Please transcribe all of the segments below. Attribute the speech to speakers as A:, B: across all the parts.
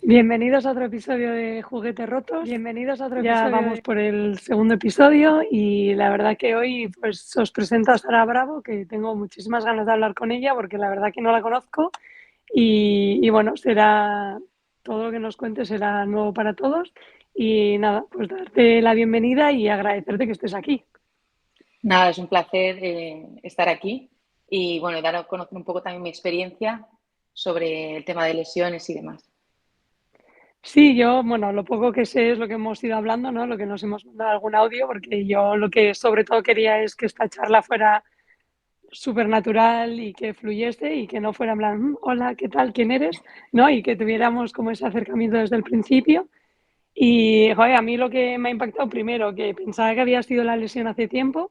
A: Bienvenidos a otro episodio de Juguetes Rotos. Ya vamos por el segundo episodio y la verdad que hoy pues os presento a Sara Bravo, que tengo muchísimas ganas de hablar con ella porque la verdad que no la conozco y bueno, será todo lo que nos cuente será nuevo para todos y nada, pues darte la bienvenida y agradecerte que estés aquí.
B: Nada, es un placer estar aquí y bueno, dar a conocer un poco también mi experiencia sobre el tema de lesiones y demás.
A: Sí, yo, bueno, lo poco que sé es lo que hemos ido hablando, ¿no? Lo que nos hemos mandado algún audio, porque yo lo que sobre todo quería es que esta charla fuera súper natural y que fluyese y que no fuera en plan, hola, ¿qué tal? ¿Quién eres? ¿No? Y que tuviéramos como ese acercamiento desde el principio. Y, joder, a mí lo que me ha impactado primero, que pensaba que había sido la lesión hace tiempo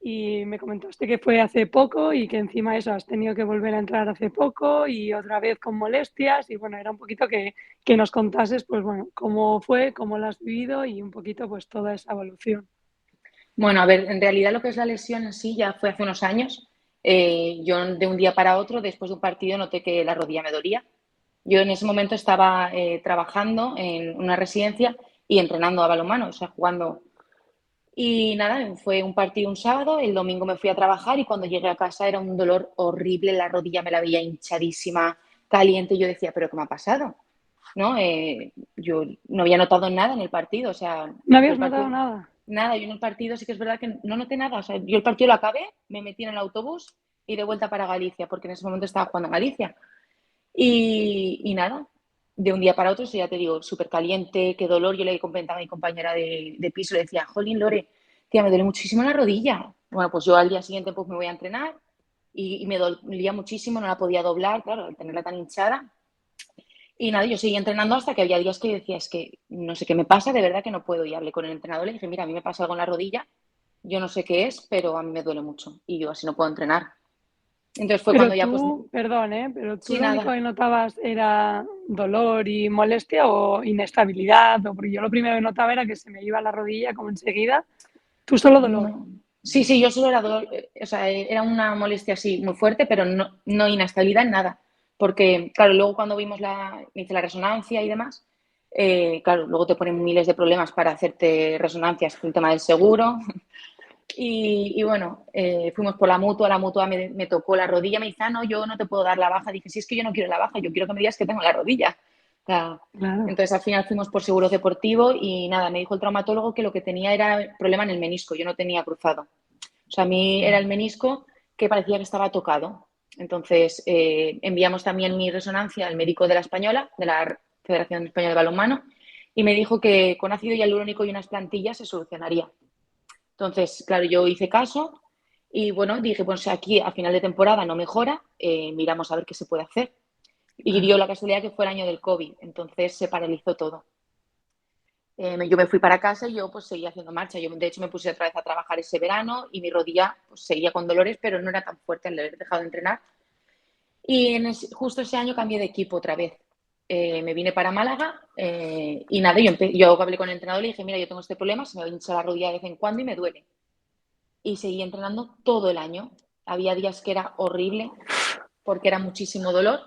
A: y me comentaste que fue hace poco y que encima de eso has tenido que volver a entrar hace poco y otra vez con molestias y bueno, era un poquito que nos contases, pues bueno, cómo fue, cómo lo has vivido y un poquito pues toda esa evolución.
B: Bueno, a ver, en realidad lo que es la lesión en sí ya fue hace unos años. Yo de un día para otro, después de un partido, noté que la rodilla me dolía. Yo en ese momento estaba trabajando en una residencia y entrenando a balonmano, o sea, jugando. Y nada, fue un partido un sábado, el domingo me fui a trabajar y cuando llegué a casa era un dolor horrible, la rodilla me la veía hinchadísima, caliente, y yo decía, ¿pero qué me ha pasado? ¿No? Yo no había notado nada en el partido, o sea,
A: ¿No
B: yo
A: habías
B: el
A: notado
B: partido,
A: nada?
B: nada, yo en el partido sí que es verdad que no noté nada, o sea, yo el partido lo acabé, me metí en el autobús y de vuelta para Galicia, porque en ese momento estaba jugando en Galicia. Y nada, de un día para otro, ya te digo, súper caliente, qué dolor. Yo le comentaba a mi compañera de piso, le decía, Jolín, Lore, tía, me duele muchísimo la rodilla. Bueno, pues yo al día siguiente pues me voy a entrenar y me dolía muchísimo, no la podía doblar, claro, al tenerla tan hinchada. Y nada, yo seguía entrenando hasta que había días que yo decía, es que no sé qué me pasa, de verdad que no puedo. Y hablé con el entrenador y le dije, mira, a mí me pasa algo en la rodilla, yo no sé qué es, pero a mí me duele mucho y yo así no puedo entrenar. Entonces fue cuando
A: Pero
B: ya pues,
A: tú, perdón, pero tú
B: sí,
A: lo único
B: nada,
A: que notabas era dolor y molestia o inestabilidad, o porque yo lo primero que notaba era que se me iba la rodilla como enseguida. Tú solo dolor.
B: no. Sí, sí, yo solo era dolor, o sea, era una molestia así muy fuerte, pero no inestabilidad en nada. Porque, claro, luego cuando me hice la resonancia y demás, claro, luego te ponen miles de problemas para hacerte resonancias con el tema del seguro. Y bueno, fuimos por la mutua me tocó la rodilla, me dice, ah, no, yo no te puedo dar la baja. Dije, sí, es que yo no quiero la baja, yo quiero que me digas que tengo la rodilla. O sea,
A: Claro.
B: entonces al final fuimos por seguro deportivo y nada, me dijo el traumatólogo que lo que tenía era problema en el menisco, yo no tenía cruzado. O sea, a mí era el menisco que parecía que estaba tocado. Entonces enviamos también mi resonancia al médico de la Española, de la Federación Española de Balonmano, y me dijo que con ácido hialurónico y unas plantillas se solucionaría. Entonces, claro, yo hice caso y bueno, dije, pues aquí a final de temporada no mejora, miramos a ver qué se puede hacer. Y dio la casualidad que fue el año del COVID, entonces se paralizó todo. Yo me fui para casa y yo pues seguía haciendo marcha. Yo de hecho me puse otra vez a trabajar ese verano y mi rodilla pues, seguía con dolores, pero no era tan fuerte al haber dejado de entrenar. Y justo ese año cambié de equipo otra vez. Me vine para Málaga y nada, yo hablé con el entrenador y le dije, mira, yo tengo este problema, se me hincha la rodilla de vez en cuando y me duele. Y seguí entrenando todo el año. Había días que era horrible porque era muchísimo dolor.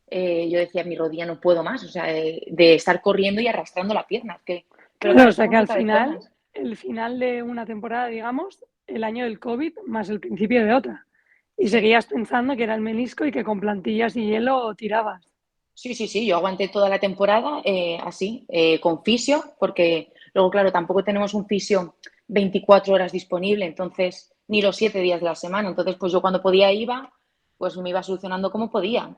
B: Yo decía, mi rodilla no puedo más, o sea, de estar corriendo y arrastrando la pierna. Pero
A: Claro,
B: claro,
A: o
B: esto
A: sea
B: con
A: que al
B: falta de
A: final,
B: formas.
A: el final de una temporada, digamos, el año del COVID más el principio de otra. Y
B: Sí,
A: seguías pensando que era el menisco y que con plantillas y hielo tirabas.
B: sí, sí, sí. Yo aguanté toda la temporada así, con fisio, porque luego, claro, tampoco tenemos un fisio 24 horas disponible, entonces, ni los 7 días de la semana. Entonces, pues yo cuando podía iba, pues me iba solucionando como podía.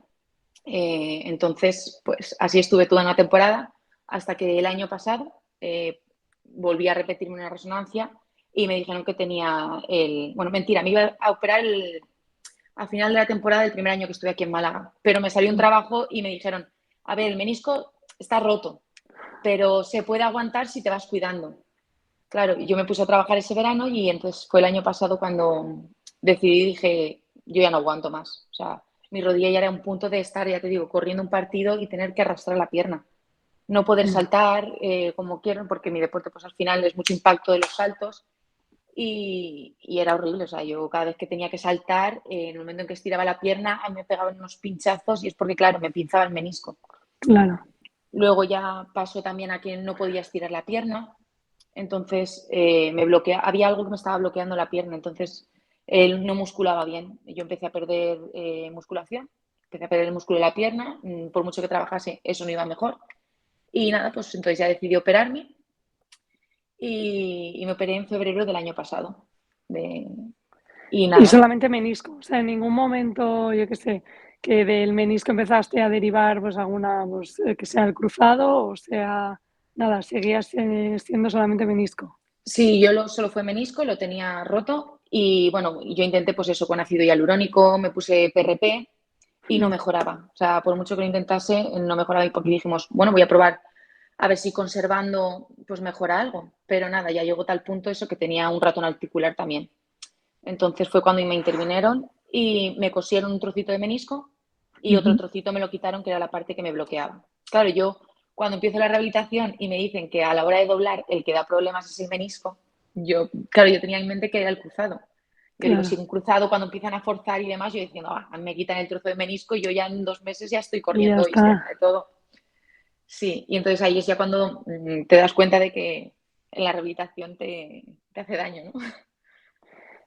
B: Entonces, pues así estuve toda una temporada hasta que el año pasado volví a repetirme una resonancia y me dijeron que tenía bueno, mentira, me iba a operar al final de la temporada del primer año que estuve aquí en Málaga, pero me salió un trabajo y me dijeron, a ver, el menisco está roto, pero se puede aguantar si te vas cuidando. Claro, yo me puse a trabajar ese verano y entonces fue el año pasado cuando decidí, dije, yo ya no aguanto más. O sea, mi rodilla ya era un punto de estar, ya te digo, corriendo un partido y tener que arrastrar la pierna. No poder saltar como quiero, porque mi deporte pues al final es mucho impacto de los saltos y era horrible. O sea, yo cada vez que tenía que saltar, en el momento en que estiraba la pierna, a mí me pegaban unos pinchazos y es porque, claro, me pinzaba el menisco.
A: Claro.
B: Luego ya pasó también a que no podía estirar la pierna. Entonces había algo que me estaba bloqueando la pierna. Entonces él no musculaba bien. Yo empecé a perder musculación, empecé a perder el músculo de la pierna. Por mucho que trabajase, eso no iba mejor. Y nada, pues entonces ya decidí operarme y me operé en febrero del año pasado. De, y
A: Y
B: nada,
A: solamente menisco, o sea, en ningún momento, yo qué sé, que del menisco empezaste a derivar pues alguna, pues que sea el cruzado o sea, nada, seguías siendo solamente menisco.
B: sí, solo fue menisco, lo tenía roto y bueno, yo intenté pues eso con ácido hialurónico, me puse PRP y no mejoraba. O sea, por mucho que lo intentase, no mejoraba y porque dijimos, bueno, voy a probar a ver si conservando pues mejora algo. Pero nada, ya llegó tal punto eso que tenía un ratón articular también. Entonces fue cuando me intervinieron y me cosieron un trocito de menisco y otro trocito me lo quitaron, que era la parte que me bloqueaba. Claro, yo cuando empiezo la rehabilitación y me dicen que a la hora de doblar el que da problemas es el menisco, claro, yo tenía en mente que era el cruzado. Yo digo, si
A: Claro,
B: un cruzado cuando empiezan a forzar y demás, yo diciendo, me quitan el trozo de menisco y yo ya en 2 meses ya estoy
A: y ya
B: corriendo y de
A: está.
B: todo. Sí, y entonces ahí es ya cuando te das cuenta de que en la rehabilitación te hace daño, ¿no?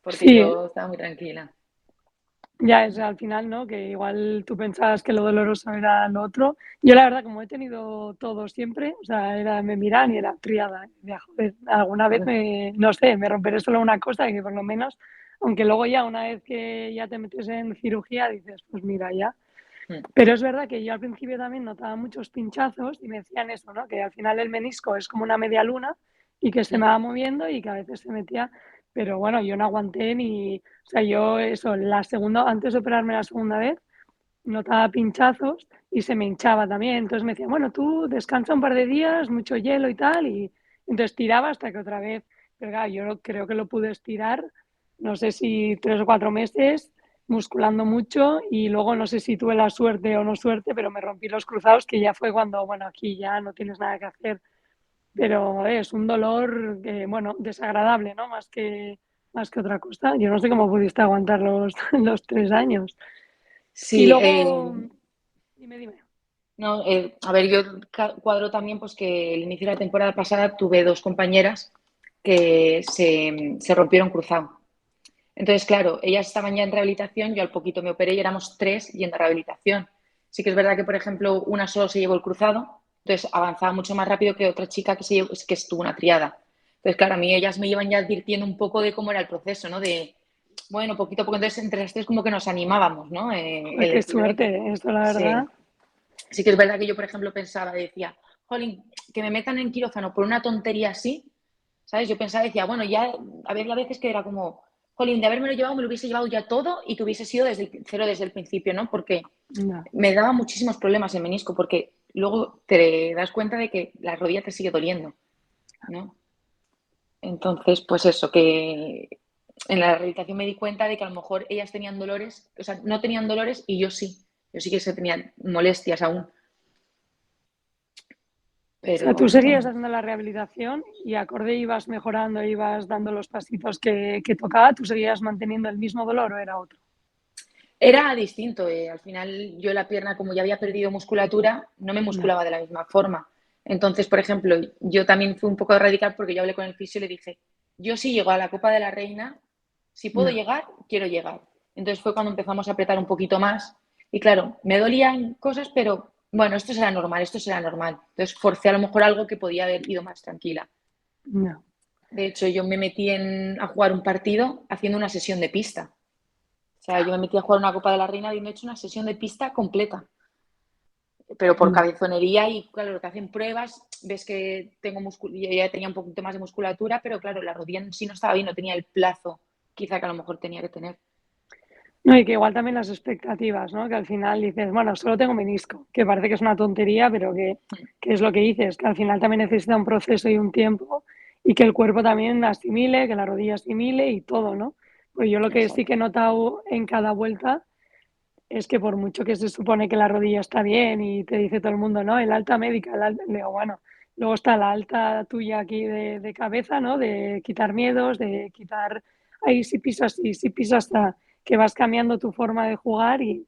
B: Porque
A: Sí,
B: yo estaba muy tranquila.
A: ya es al final, ¿no? Que igual tú pensabas que lo doloroso era lo otro. Yo la verdad, como he tenido todo siempre, o sea, me miran y era triada. De, joder, alguna vez no sé, me romperé solo una cosa que por lo menos, aunque luego ya una vez que ya te metes en cirugía dices, pues mira, ya.
B: Mm,
A: Pero es verdad que yo al principio también notaba muchos pinchazos y me decían eso, ¿no? Que al final el menisco es como una media luna y que se me
B: mm.
A: va moviendo y que a veces se metía, pero bueno, yo no aguanté ni, o sea, yo eso, la segunda, antes de operarme la segunda vez, notaba pinchazos y se me hinchaba también. Entonces me decían, bueno, tú descansa un par de días, mucho hielo y tal, y entonces tiraba hasta que otra vez, pero claro, yo creo que lo pude estirar, no sé si 3 o 4 meses, musculando mucho y luego no sé si tuve la suerte o no suerte, pero me rompí los cruzados, que ya fue cuando, bueno, aquí ya no tienes nada que hacer, pero es un dolor, bueno, desagradable, ¿no? Más que otra cosa. Yo no sé cómo pudiste aguantar los 3 años. Y
B: Sí,
A: luego, dime.
B: no, a ver, yo cuadro también pues que el inicio de la temporada pasada tuve dos compañeras que se rompieron cruzado. Entonces, claro, ellas estaban ya en rehabilitación, yo al poquito me operé y éramos tres yendo a rehabilitación. Sí que es verdad que, por ejemplo, una solo se llevó el cruzado, entonces avanzaba mucho más rápido que otra chica que estuvo una triada. Entonces, claro, a mí ellas me iban ya advirtiendo un poco de cómo era el proceso, ¿no? De, bueno, poquito a poco, entonces entre las tres como que nos animábamos, ¿no?
A: Joder,
B: El
A: qué
B: decir,
A: suerte, esto la verdad.
B: sí, sí que es verdad que yo, por ejemplo, pensaba, decía, jolín, que me metan en quirófano por una tontería así, ¿sabes? Yo pensaba, decía, bueno, ya había veces que era como, jolín, de haberme lo llevado, me lo hubiese llevado ya todo y que hubiese sido desde el cero desde el principio, ¿no? Porque
A: No,
B: me daba muchísimos problemas el menisco, porque luego te das cuenta de que la rodilla te sigue doliendo, ¿no? Entonces, pues eso, que en la rehabilitación me di cuenta de que a lo mejor ellas tenían dolores, o sea, no tenían dolores y yo sí. Yo sí que se tenían molestias aún,
A: o sea,
B: pero
A: tú seguías haciendo la rehabilitación y acorde ibas mejorando, ibas dando los pasitos que tocaba, ¿tú seguías manteniendo el mismo dolor o era otro?
B: era distinto. Al final, yo la pierna, como ya había perdido musculatura, no me
A: No,
B: musculaba de la misma forma. Entonces, por ejemplo, yo también fui un poco radical porque yo hablé con el fisio y le dije, yo sí llego a la Copa de la Reina, si puedo
A: no,
B: llegar, quiero llegar. Entonces fue cuando empezamos a apretar un poquito más. Y claro, me dolían cosas, pero bueno, esto será normal, esto será normal. Entonces forcé a lo mejor algo que podía haber ido más tranquila.
A: no.
B: De hecho, yo me metí a jugar un partido haciendo una sesión de pista. O sea, yo me metí a jugar una Copa de la Reina habiendo hecho una sesión de pista completa, pero por
A: No.
B: cabezonería y claro, lo que hacen pruebas, ves que yo ya tenía un poquito más de musculatura, pero claro, la rodilla en sí no estaba bien, no tenía el plazo quizá que a lo mejor tenía que tener.
A: No, y que igual también las expectativas, ¿no? Que al final dices, bueno, solo tengo menisco, que parece que es una tontería, pero que es lo que dices, que al final también necesita un proceso y un tiempo y que el cuerpo también asimile, que la rodilla asimile y todo, ¿no? Pues yo lo que sí
B: Exacto.
A: que he notado en cada vuelta es que por mucho que se supone que la rodilla está bien y te dice todo el mundo, ¿no? El alta médica, le digo, bueno, luego está la alta tuya aquí de cabeza, ¿no? De quitar miedos, de quitar, ahí si pisas y si pisas hasta que vas cambiando tu forma de jugar y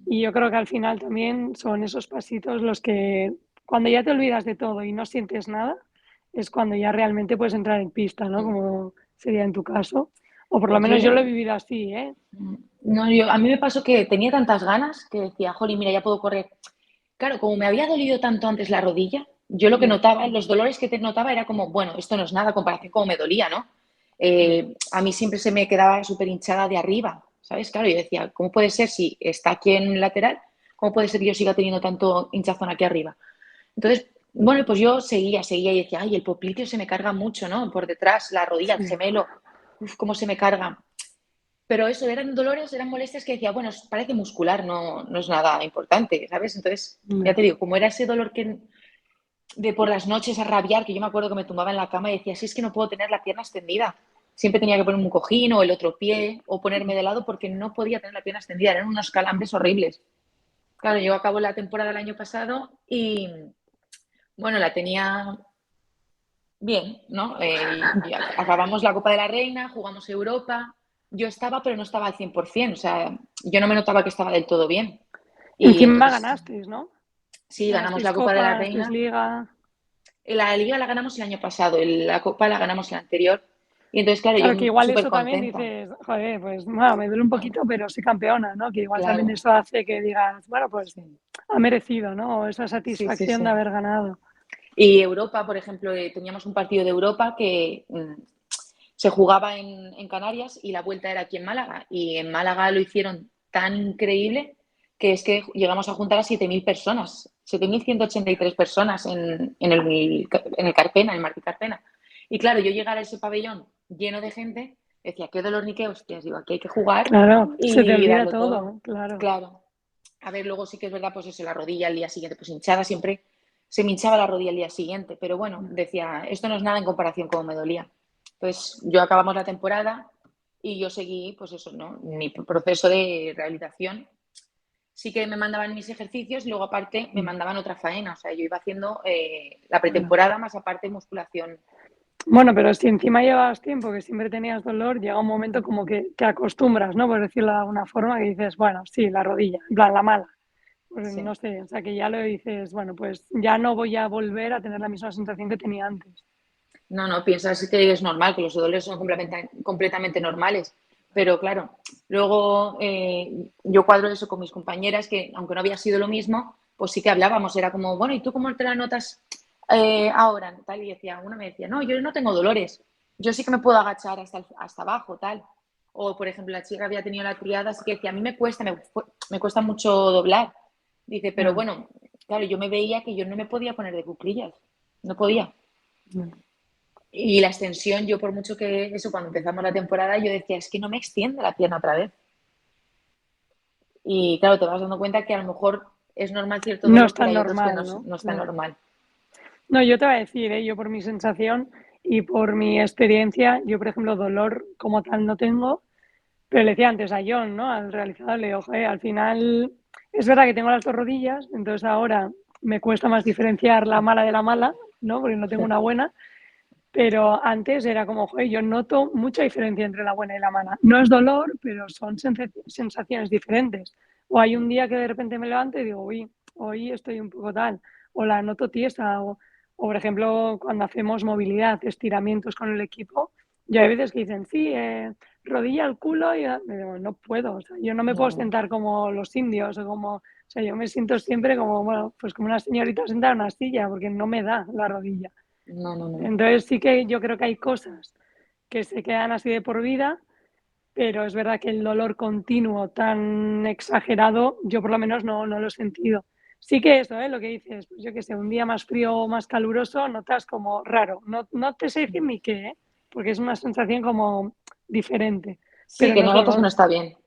A: yo creo que al final también son esos pasitos los que cuando ya te olvidas de todo y no sientes nada, es cuando ya realmente puedes entrar en pista, ¿no? Como sería en tu caso. O por lo menos yo lo he
B: Yo,
A: vivido así, ¿eh?
B: no, a mí me pasó que tenía tantas ganas que decía, jolín, mira, ya puedo correr. Claro, como me había dolido tanto antes la rodilla, yo lo que
A: Ya,
B: notaba, los dolores que te notaba era como, bueno, esto no es nada a comparación con cómo me dolía, ¿no?
A: ya.
B: A mí siempre se me quedaba súper hinchada de arriba, ¿sabes? Claro, yo decía, ¿cómo puede ser si está aquí en lateral? ¿Cómo puede ser que yo siga teniendo tanto hinchazón aquí arriba? Entonces, bueno, pues yo seguía y decía, ay, el popliteo se me carga mucho, ¿no? Por detrás, la rodilla, el
A: Sí.
B: gemelo, uf, cómo se me carga. Pero eso, eran dolores, eran molestias que decía, bueno, parece muscular, no es nada importante, ¿sabes? Entonces, ya
A: Ya.
B: te digo, como era ese dolor que de por las noches a rabiar, que yo me acuerdo que me tumbaba en la cama y decía, si es que no puedo tener la pierna extendida. Siempre tenía que ponerme un cojín o el otro pie o ponerme de lado porque no podía tener la pierna extendida. Eran unos calambres horribles. Claro, yo acabo la temporada del año pasado y, bueno, la tenía bien, ¿no? Y acabamos la Copa de la Reina, jugamos Europa. Yo estaba, pero no estaba al 100%. O sea, yo no me notaba que estaba del todo bien. Y
A: Encima
B: entonces,
A: ganasteis, ¿no?
B: sí, ganamos
A: Ganasteis
B: la Copa de
A: Copa,
B: la
A: ganasteis
B: Reina.
A: Liga.
B: La Liga la ganamos el año pasado, la Copa la ganamos el anterior. Y entonces, claro, yo
A: Claro, que igual
B: súper
A: eso también
B: contenta.
A: dices, joder, pues bueno, me duele un poquito, pero soy campeona, ¿no? Que igual también
B: Claro,
A: eso hace que digas, bueno, pues
B: sí,
A: ha merecido, ¿no? O esa
B: sí, sí,
A: satisfacción de
B: sí.
A: haber ganado.
B: Y Europa, por ejemplo, teníamos un partido de Europa que se jugaba en Canarias y la vuelta era aquí en Málaga. Y en Málaga lo hicieron tan increíble que es que llegamos a juntar a 7.000 personas, 7.183 personas en el Carpena, en el Martí Carpena. Y claro, yo llegar a ese pabellón lleno de gente, decía, qué dolor ni qué hostias, digo, aquí hay que jugar
A: Claro, se te
B: y
A: olvida
B: darlo todo.
A: todo, claro.
B: Claro. A ver, luego sí que es verdad, pues eso, la rodilla al día siguiente, pues hinchada siempre, se me hinchaba la rodilla al día siguiente, pero bueno, decía, esto no es nada en comparación con cómo me dolía. Pues yo acabamos la temporada y yo seguí, pues eso, ¿no? Mi proceso de rehabilitación. Sí que me mandaban mis ejercicios y luego aparte me mandaban otra faena, o sea, yo iba haciendo la
A: Claro.
B: pretemporada más aparte musculación.
A: Bueno, pero si encima llevabas tiempo que siempre tenías dolor, llega un momento como que te acostumbras, ¿no? Por decirlo de alguna forma, que dices, bueno, sí, la rodilla, en plan, la mala. Pues
B: Sí.
A: no sé, o sea, que ya lo dices, bueno, pues ya no voy a volver a tener la misma sensación que tenía antes.
B: No, piensas que es normal, que los dolores son completamente normales. Pero claro, luego yo cuadro eso con mis compañeras, que aunque no había sido lo mismo, pues sí que hablábamos. Era como, bueno, ¿y tú cómo te la notas ahora? Tal, y decía, una me decía, no, yo no tengo dolores. Yo sí que me puedo agachar hasta abajo, tal. O, por ejemplo, la chica había tenido la triada, así que decía, a mí me cuesta mucho doblar. Dice, pero
A: Ya,
B: bueno, claro, yo me veía que yo no me podía poner de cuclillas. No podía.
A: ya.
B: Y la extensión, yo por mucho que eso, cuando empezamos la temporada, yo decía, es que no me extiende la pierna otra vez. Y claro, te vas dando cuenta que a lo mejor es normal cierto
A: No
B: dolor,
A: es
B: pero
A: tan
B: hay otros que no,
A: normal, ¿no?
B: no es tan
A: Claro.
B: normal.
A: No, yo te voy a decir, yo por mi sensación y por mi experiencia, yo por ejemplo dolor como tal no tengo, pero le decía antes a John, ¿no? Al realizador, le digo, "Joder, al final es verdad que tengo las dos rodillas, entonces ahora me cuesta más diferenciar la mala de la mala, ¿no? Porque no tengo una buena, pero antes era como, joder, yo noto mucha diferencia entre la buena y la mala. No es dolor, pero son sensaciones diferentes. O hay un día que de repente me levanto y digo, uy, hoy estoy un poco tal, o la noto tiesa, o por ejemplo, cuando hacemos movilidad, estiramientos con el equipo, yo hay veces que dicen, sí, rodilla al culo, y me digo, no puedo, o sea, yo no me puedo
B: No,
A: sentar como los indios, o como, o sea, yo me siento siempre como, bueno, pues como una señorita sentada en una silla, porque no me da la rodilla.
B: no.
A: Entonces sí que yo creo que hay cosas que se quedan así de por vida, pero es verdad que el dolor continuo tan exagerado, yo por lo menos no lo he sentido. Sí que eso, lo que dices, pues yo qué sé, un día más frío o más caluroso, notas como raro. No te sé decir ni qué, porque es una sensación como diferente,
B: Sí,
A: pero
B: que
A: no
B: no
A: es
B: notas que no
A: dolor,
B: está bien.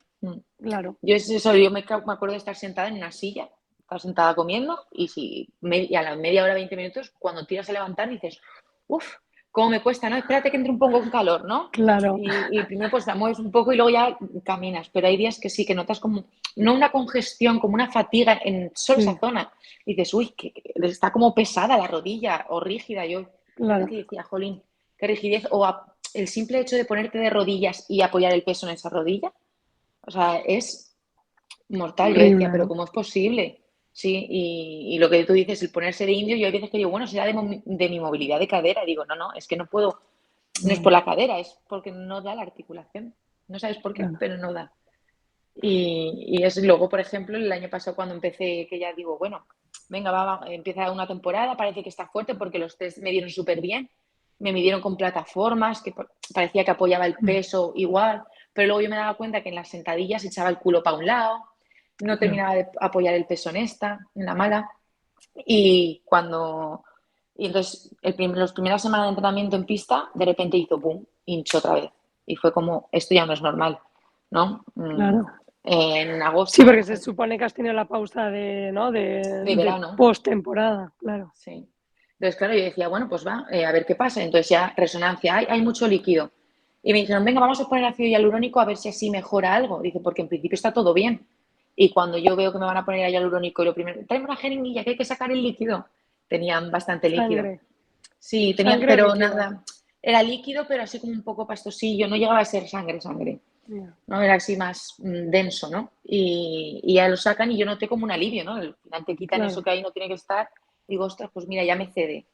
A: claro.
B: Yo es eso, yo me acuerdo de estar sentada en una silla, estar sentada comiendo y, si, y a la media hora, 20 minutos, cuando tiras a levantar dices, uff, cómo me cuesta, ¿no? Espérate que entre un poco en calor, ¿no?
A: Claro,
B: Y primero pues la mueves un poco y luego ya caminas, pero hay días que sí, que notas como, no una congestión, como una fatiga en solo esa
A: sí,
B: zona. Y dices, uy, que está como pesada la rodilla o rígida. Yo hay veces
A: claro.
B: que decía, jolín, qué rigidez. O el simple hecho de ponerte de rodillas y apoyar el peso en esa rodilla, o sea, es mortal. Yo
A: Horrible,
B: decía, pero
A: ¿no?
B: ¿cómo es posible? Sí, y lo que tú dices, el ponerse de indio, yo hay veces que digo, bueno, será de mi movilidad de cadera. Digo, no, no, es que no puedo, no es por
A: Vale,
B: la cadera, es porque no da la articulación. No sabes por qué,
A: claro.
B: pero no da. Y es luego, por ejemplo, el año pasado cuando empecé, que ya digo, bueno, venga, empieza una temporada, parece que está fuerte porque los test me dieron súper bien. Me midieron con plataformas, que parecía que apoyaba el
A: Mm,
B: peso igual, pero luego yo me daba cuenta que en las sentadillas echaba el culo para un lado, no
A: claro.
B: terminaba de apoyar el peso en la mala. Y cuando. Y entonces, las primeras semanas de entrenamiento en pista, de repente hizo boom, hinchó otra vez. Y fue como, esto ya no es normal, ¿no?
A: Claro.
B: En
A: Sí,
B: agosto,
A: porque se supone que has tenido la pausa de, ¿no?
B: de
A: De
B: verano,
A: post-temporada, claro.
B: sí. Entonces, claro, yo decía, bueno, pues va, a ver qué pasa. Entonces ya, resonancia, hay mucho líquido. Y me dijeron, venga, vamos a poner ácido hialurónico a ver si así mejora algo. Dice, porque en principio está todo bien. Y cuando yo veo que me van a poner hialurónico, y lo primero, tráeme una jeringuilla que hay que sacar el líquido. Tenían bastante líquido.
A: Sangre.
B: Sí, tenían,
A: Sangre o
B: pero
A: líquido.
B: nada, era líquido, pero así como un poco pastosillo, no llegaba a ser sangre, sangre,
A: Ya,
B: ¿no? Era así más denso, ¿no? Y ya lo sacan y yo noté como un alivio, ¿no? Al final te quitan eso
A: claro.
B: que ahí no tiene que estar. Digo, ostras, pues mira, ya me cede.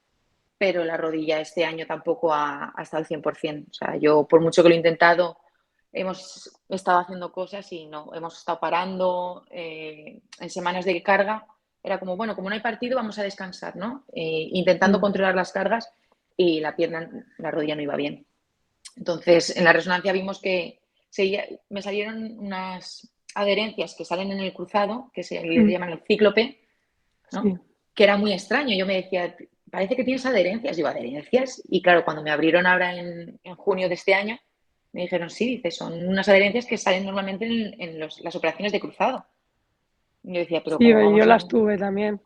B: Pero la rodilla este año tampoco ha estado al 100%. O sea, yo por mucho que lo he intentado, hemos estado haciendo cosas y no, hemos estado parando en semanas de carga. Era como, bueno, como no hay partido, vamos a descansar, ¿no? Intentando
A: Mm,
B: controlar las cargas y la pierna, la rodilla no iba bien. Entonces, en la resonancia vimos que me salieron unas adherencias que salen en el cruzado, que se le
A: mm,
B: llaman el cíclope,
A: sí.
B: ¿no? Que era muy extraño. Yo me decía, parece que tienes adherencias. Digo, ¿adherencias? Y claro, cuando me abrieron ahora en junio de este año, me dijeron, sí, dice, son unas adherencias que salen normalmente en las operaciones de cruzado. Y yo decía, pero
A: Sí,
B: ¿cómo
A: yo
B: vamos a...?
A: las tuve también.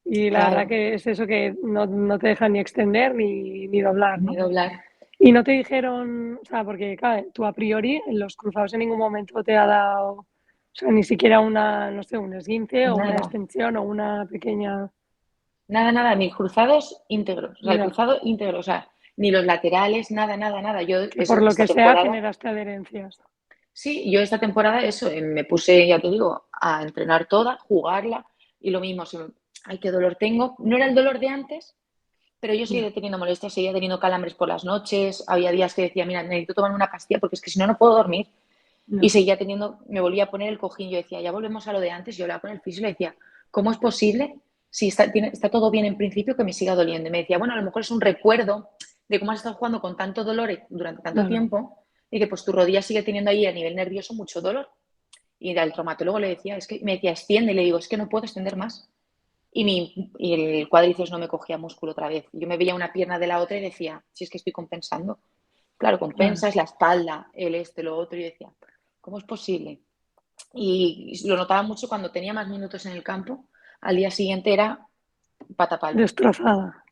A: Y la verdad
B: Claro,
A: que es eso que no te dejan ni extender ni doblar,
B: ni
A: ¿no?
B: doblar.
A: Y no te dijeron, o sea, porque claro, tú a priori en los cruzados en ningún momento te ha dado, o sea, ni siquiera una, no sé, un esguince o una
B: Nada,
A: extensión o una pequeña,
B: nada, nada. Mis cruzados íntegros. O sea, el
A: mira,
B: cruzado íntegro. O sea, ni los laterales, nada, nada, nada. Yo
A: que por
B: eso,
A: lo
B: esta
A: que sea
B: temporada.
A: generaste adherencias.
B: Sí, yo esta temporada eso, me puse, ya te digo, a entrenar toda, jugarla y lo mismo, ay, qué dolor tengo. No era el dolor de antes, pero yo
A: Ya,
B: seguía teniendo molestias, seguía teniendo calambres por las noches, había días que decía, mira, necesito tomar una pastilla porque es que si no, no puedo dormir. Y
A: no,
B: seguía teniendo, me volvía a poner el cojín, yo decía, ya volvemos a lo de antes, yo hablaba con el fisio y le decía, ¿cómo es posible, si está todo bien en principio, que me siga doliendo? Y me decía, bueno, a lo mejor es un recuerdo de cómo has estado jugando con tanto dolor durante tanto
A: claro,
B: tiempo y que pues tu rodilla sigue teniendo ahí a nivel nervioso mucho dolor. Y al traumatólogo le decía, es que me decía, extiende, y le digo, es que no puedo extender más. Y el cuádriceps no me cogía músculo otra vez. Yo me veía una pierna de la otra y decía, si es que estoy compensando. Claro,
A: claro.
B: compensas la espalda, el este, lo otro. Y yo decía, ¿cómo es posible? Y lo notaba mucho cuando tenía más minutos en el campo. Al día siguiente era pata palo.
A: Destrozada.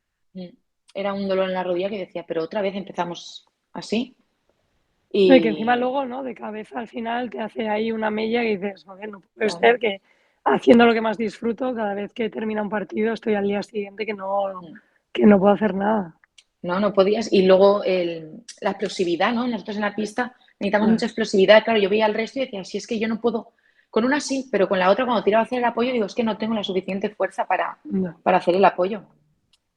B: Era un dolor en la rodilla que decía, pero otra vez empezamos así.
A: No, y que encima
B: Y
A: luego, ¿no? De cabeza al final te hace ahí una mella y dices, joder, no puede
B: claro,
A: ser que haciendo lo que más disfruto, cada vez que termina un partido estoy al día siguiente que no puedo hacer nada.
B: no, no podías. Y luego la explosividad, ¿no? Nosotros en la pista necesitamos mucha
A: Claro,
B: explosividad. Claro, yo veía al resto y decía, si es que yo no puedo, con una sí, pero con la otra cuando tiraba a hacer el apoyo, digo, es que no tengo la suficiente fuerza
A: no,
B: para hacer el apoyo.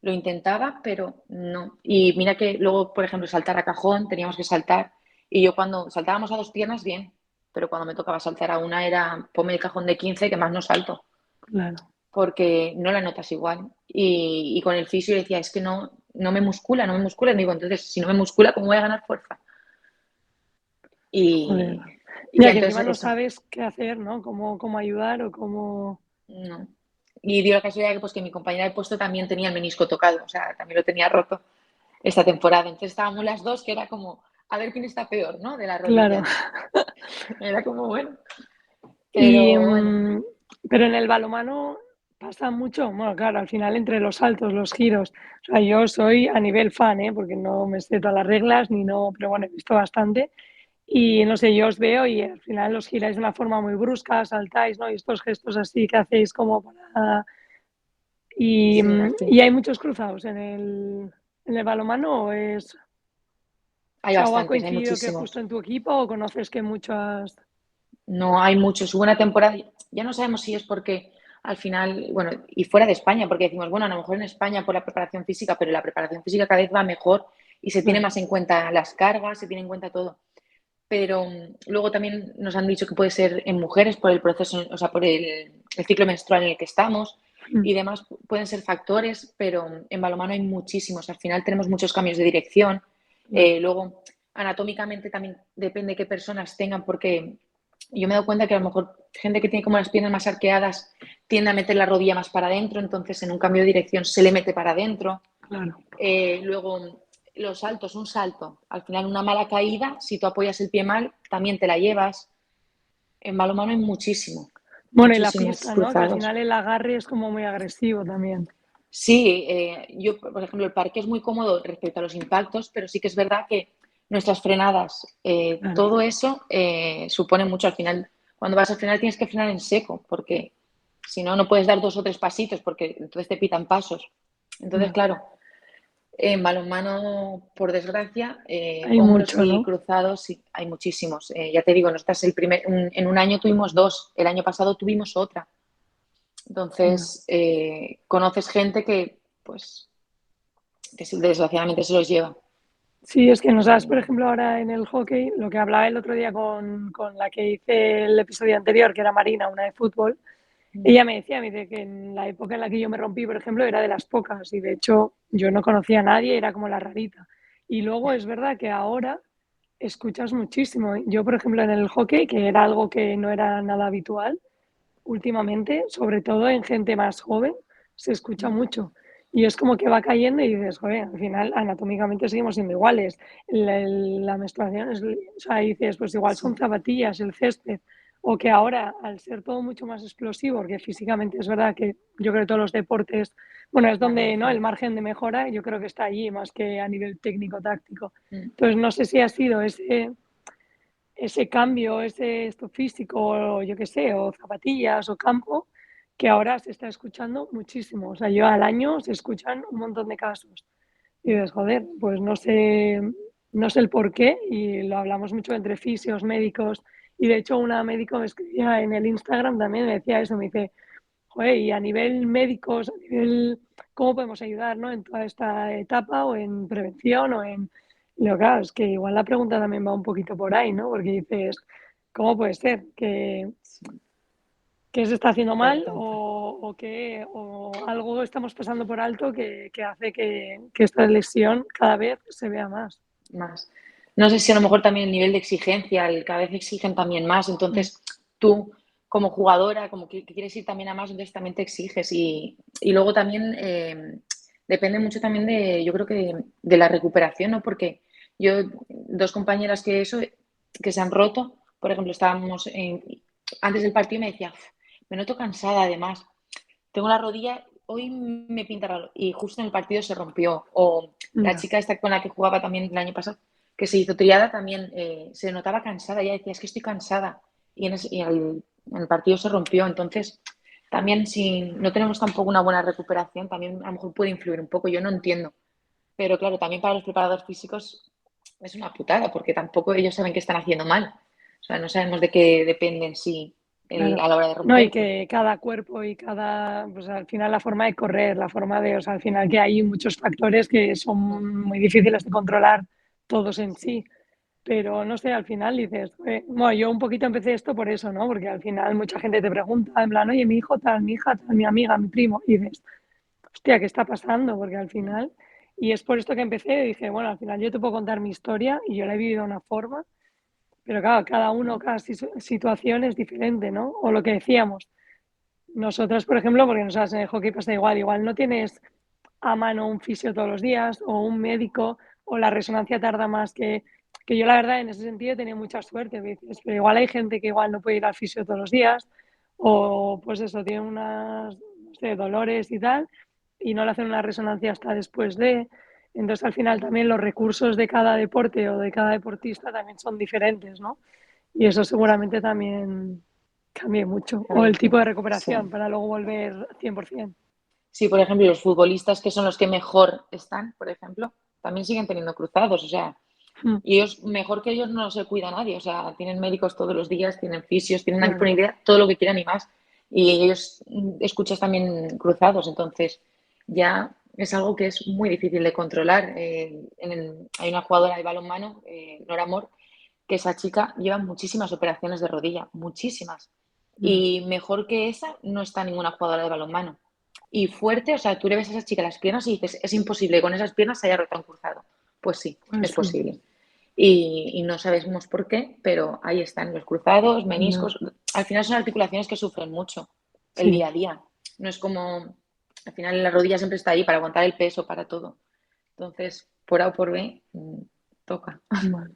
B: Lo intentaba, pero no. Y mira que luego, por ejemplo, saltar a cajón, teníamos que saltar. Y yo cuando saltábamos a dos piernas, bien. Pero cuando me tocaba saltar a una era, ponme el cajón de 15 que más no salto.
A: claro.
B: Porque no la notas igual. Y con el fisio decía, es que no me muscula, no me muscula. Y me digo, entonces, si no me muscula, ¿cómo voy a ganar fuerza?
A: Joder.
B: Y
A: Ya que encima
B: entonces
A: no
B: eso,
A: sabes qué hacer, ¿no? Cómo ayudar o cómo.
B: no. Y dio la casualidad que, pues, que mi compañera de puesto también tenía el menisco tocado, o sea, también lo tenía roto esta temporada. Entonces estábamos las dos, que era como, a ver quién está peor, ¿no? De las
A: Claro.
B: rodillas. Era como, bueno,
A: Y,
B: pero bueno,
A: pero en el balonmano pasa mucho, bueno, claro, al final entre los saltos, los giros, o sea, yo soy a nivel fan, ¿eh? Porque no me sé todas las reglas ni no, pero bueno, he visto bastante. Y no sé, yo os veo y al final los giráis de una forma muy brusca, saltáis, ¿no? Y estos gestos así que hacéis como para.
B: sí,
A: Y
B: así.
A: hay muchos cruzados en el balonmano, o
B: Hay
A: sea, o ha
B: bastantes, hay
A: coincidido que justo
B: muchísimos.
A: en tu equipo o conoces que muchas.
B: No hay muchos. Hubo una temporada, ya no sabemos si es porque al final, bueno, y fuera de España, porque decimos, bueno, a lo mejor en España por la preparación física, pero la preparación física cada vez va mejor y se tiene
A: Claro,
B: más en cuenta las cargas, se tiene en cuenta todo. Pero luego también nos han dicho que puede ser en mujeres por el proceso, o sea, por el ciclo menstrual en el que estamos y demás, pueden ser factores, pero en balonmano hay muchísimos. Al final tenemos muchos cambios de dirección.
A: claro.
B: Luego, anatómicamente también depende qué personas tengan, porque yo me he dado cuenta que a lo mejor gente que tiene como las piernas más arqueadas tiende a meter la rodilla más para adentro, entonces en un cambio de dirección se le mete para adentro.
A: Claro.
B: Luego, los saltos, un salto. Al final, una mala caída, si tú apoyas el pie mal, también te la llevas. En balonmano hay muchísimo,
A: Bueno, y la
B: muchísimos
A: pista, ¿no? Que al
B: cruzados.
A: final el agarre es como muy agresivo también.
B: Sí, yo, por ejemplo, el parque es muy cómodo respecto a los impactos, pero sí que es verdad que nuestras frenadas,
A: Claro.
B: todo eso supone mucho. Al final, cuando vas a frenar tienes que frenar en seco, porque si no, no puedes dar 2 o 3 pasitos, porque entonces te pitan pasos. Entonces,
A: Claro.
B: claro, en balonmano, por desgracia,
A: Hay
B: hombros
A: mucho,
B: y
A: ¿no?
B: cruzados sí, hay muchísimos. Ya te digo, nosotras en un año tuvimos 2, el año pasado tuvimos otra.
A: Ya.
B: Entonces, conoces gente que, pues, que desgraciadamente se los lleva.
A: Sí, es que nos das, por
B: Y,
A: ejemplo, ahora en el hockey, lo que hablaba el otro día con la que hice el episodio anterior, que era Marina, una de fútbol. Ella me dice que en la época en la que yo me rompí, por ejemplo, era de las pocas y de hecho yo no conocía a nadie, era como la rarita. Y luego es verdad que ahora escuchas muchísimo. Yo, por ejemplo, en el hockey, que era algo que no era nada habitual, últimamente, sobre todo en gente más joven, se escucha mucho. Y es como que va cayendo y dices, joder, al final anatómicamente seguimos siendo iguales. La menstruación es, o sea, dices, pues igual son
B: sí,
A: zapatillas, el césped, o que ahora, al ser todo mucho más explosivo, porque físicamente es verdad que yo creo que todos los deportes, bueno, es
B: van
A: donde, ¿no? El
B: mejor.
A: margen de mejora, yo creo que está allí más que a nivel técnico-táctico. Entonces, no sé si ha sido ese cambio, ese esto físico, o yo qué sé, o zapatillas o campo, que ahora se está escuchando muchísimo. O sea, yo al año se escuchan un montón de casos. Y dices, joder, pues no sé el por qué, y lo hablamos mucho entre fisios, médicos, y de hecho una médico me escribía en el Instagram también, me decía eso, me dice, joder, y a nivel médicos, a nivel, ¿cómo podemos ayudar, ¿no? En toda esta etapa o en prevención o en... Lo claro, es que igual la pregunta también va un poquito por ahí, ¿no? Porque dices, ¿cómo puede ser
B: Sí,
A: que se está haciendo mal
B: correcto.
A: o algo estamos pasando por alto que hace que esta lesión cada vez se vea más?
B: Más. No sé si a lo mejor también el nivel de exigencia, cada vez exigen también más,
A: Mm,
B: entonces tú como jugadora, como que quieres ir también a más, entonces también te exiges y luego también depende mucho también de, yo creo que de la recuperación, ¿no? Porque yo, 2 compañeras que se han roto, por ejemplo, antes del partido me decía, me noto cansada además, tengo la rodilla, hoy me pinta raro y justo en el partido se rompió. O la
A: ya.
B: chica esta con la que jugaba también el año pasado, que se hizo triada, también se notaba cansada. Ella decía, es que estoy cansada. En el partido se rompió. Entonces, también si no tenemos tampoco una buena recuperación, también a lo mejor puede influir un poco. Yo no entiendo. Pero claro, también para los preparadores físicos es una putada, porque tampoco ellos saben qué están haciendo mal. O sea, no sabemos de qué depende en sí
A: Claro.
B: a la hora de
A: No, y
B: romperte.
A: que cada cuerpo y pues al final la forma de correr, la forma de, o sea, al final que hay muchos factores que son muy difíciles de controlar todos en
B: Sí,
A: sí. Pero no sé, al final dices, bueno, yo un poquito empecé esto por eso, ¿no? Porque al final mucha gente te pregunta, en plan, oye, mi hijo tal, mi hija tal, mi amiga, mi primo, y dices, hostia, ¿qué está pasando? Porque al final, y es por esto que empecé, dije, bueno, al final yo te puedo contar mi historia y yo la he vivido de una forma, pero claro, cada uno, cada situación es diferente, ¿no? O lo que decíamos, nosotros, por ejemplo, porque nosotros en el hockey pasa igual, igual no tienes a mano un fisio todos los días o un médico o la resonancia tarda más que yo la verdad en ese sentido he tenido mucha suerte, veces, pero igual hay gente que igual no puede ir al fisio todos los días o pues eso, tiene unas, no sé, dolores y tal y no le hacen una resonancia hasta después de... Entonces al final también los recursos de cada deporte o de cada deportista también son diferentes, ¿no? Y eso seguramente también cambie mucho. O el tipo
B: correcto.
A: de
B: Sí.
A: recuperación para luego volver 100%.
B: Sí, por ejemplo, los futbolistas que son los que mejor están, por ejemplo, también siguen teniendo cruzados, o sea, y ellos, mejor que ellos no se cuida nadie, o sea, tienen médicos todos los días, tienen fisios, tienen una
A: Claro,
B: disponibilidad, todo lo que quieran y más. Y ellos escuchas también cruzados, entonces ya es algo que es muy difícil de controlar. Hay una jugadora de balonmano, Nora Mor, que esa chica lleva muchísimas operaciones de rodilla, muchísimas.
A: Ya.
B: Y mejor que esa no está ninguna jugadora de balonmano. Y fuerte, o sea, tú le ves a esa chica las piernas y dices, es imposible, con esas piernas se haya roto un cruzado. Pues sí,
A: Pues
B: es
A: sí.
B: posible. Y no sabemos por qué, pero ahí están los cruzados,
A: Ya.
B: meniscos. Al final son articulaciones que sufren mucho el
A: Sí.
B: día a día. No es como, al final la rodilla siempre está ahí para aguantar el peso, para todo. Entonces, por A o por B, toca.
A: Bueno.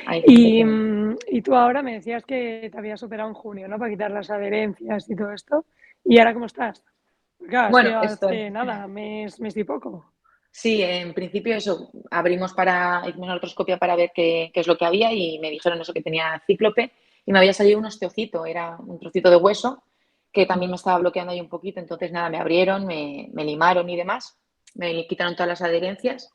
B: Hay que hacer con ello.
A: Y tú ahora me decías que te habías operado en junio, ¿no? Para quitar las adherencias y todo esto. ¿Y ahora cómo estás? Claro, ha
B: Bueno,
A: sido
B: estoy.
A: hace nada, mes y poco.
B: Sí, en principio eso, abrimos hicimos una artroscopia para ver qué es lo que había y me dijeron eso que tenía cíclope y me había salido un osteocito, era un trocito de hueso que también me estaba bloqueando ahí un poquito, entonces nada, me abrieron, me limaron y demás, me quitaron todas las adherencias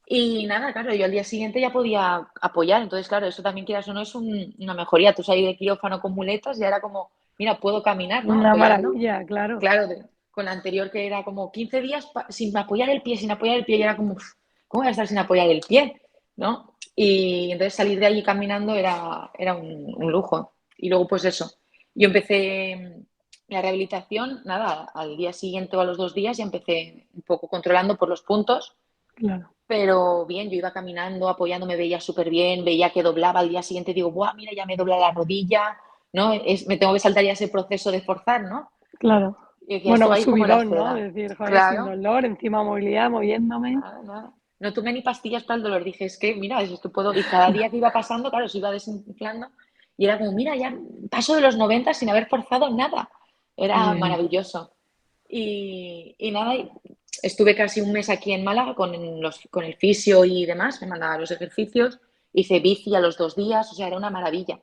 B: y nada, claro, yo al día siguiente ya podía apoyar, entonces claro, eso también quieras o no es una mejoría, tú salí de quirófano con muletas y era como, mira, puedo caminar, ¿no?
A: Una
B: Apoyando.
A: maravilla, claro.
B: Claro, con la anterior que era como 15 días sin apoyar el pie, sin apoyar el pie, y era como, ¿cómo voy a estar sin apoyar el pie? ¿No? Y entonces salir de allí caminando era un lujo. Y luego, pues eso, yo empecé la rehabilitación, nada, al día siguiente o a los 2 días ya empecé un poco controlando por los puntos,
A: Claro.
B: pero bien, yo iba caminando, apoyando, me veía súper bien, veía que doblaba al día siguiente, digo, ¡buah, mira, ya me dobla la rodilla! ¿No? Me tengo que saltar ya ese proceso de forzar, ¿no?
A: Claro.
B: Y decía, esto
A: Bueno,
B: va a ir como la
A: subidón, ¿no?
B: seda.
A: Decir, joder, sin
B: Claro,
A: dolor, encima movilidad, moviéndome.
B: nada, nada. No tomé ni pastillas para el dolor. Dije, es que, mira, es que puedo. Y cada día que iba pasando, claro, se iba desinflando. Y era como, mira, ya paso de los 90 sin haber forzado nada.
A: Qué
B: Era
A: bien.
B: maravilloso. Y nada, estuve casi un mes aquí en Málaga con el fisio y demás. Me mandaba los ejercicios. Hice bici a los 2 días. O sea, era una maravilla.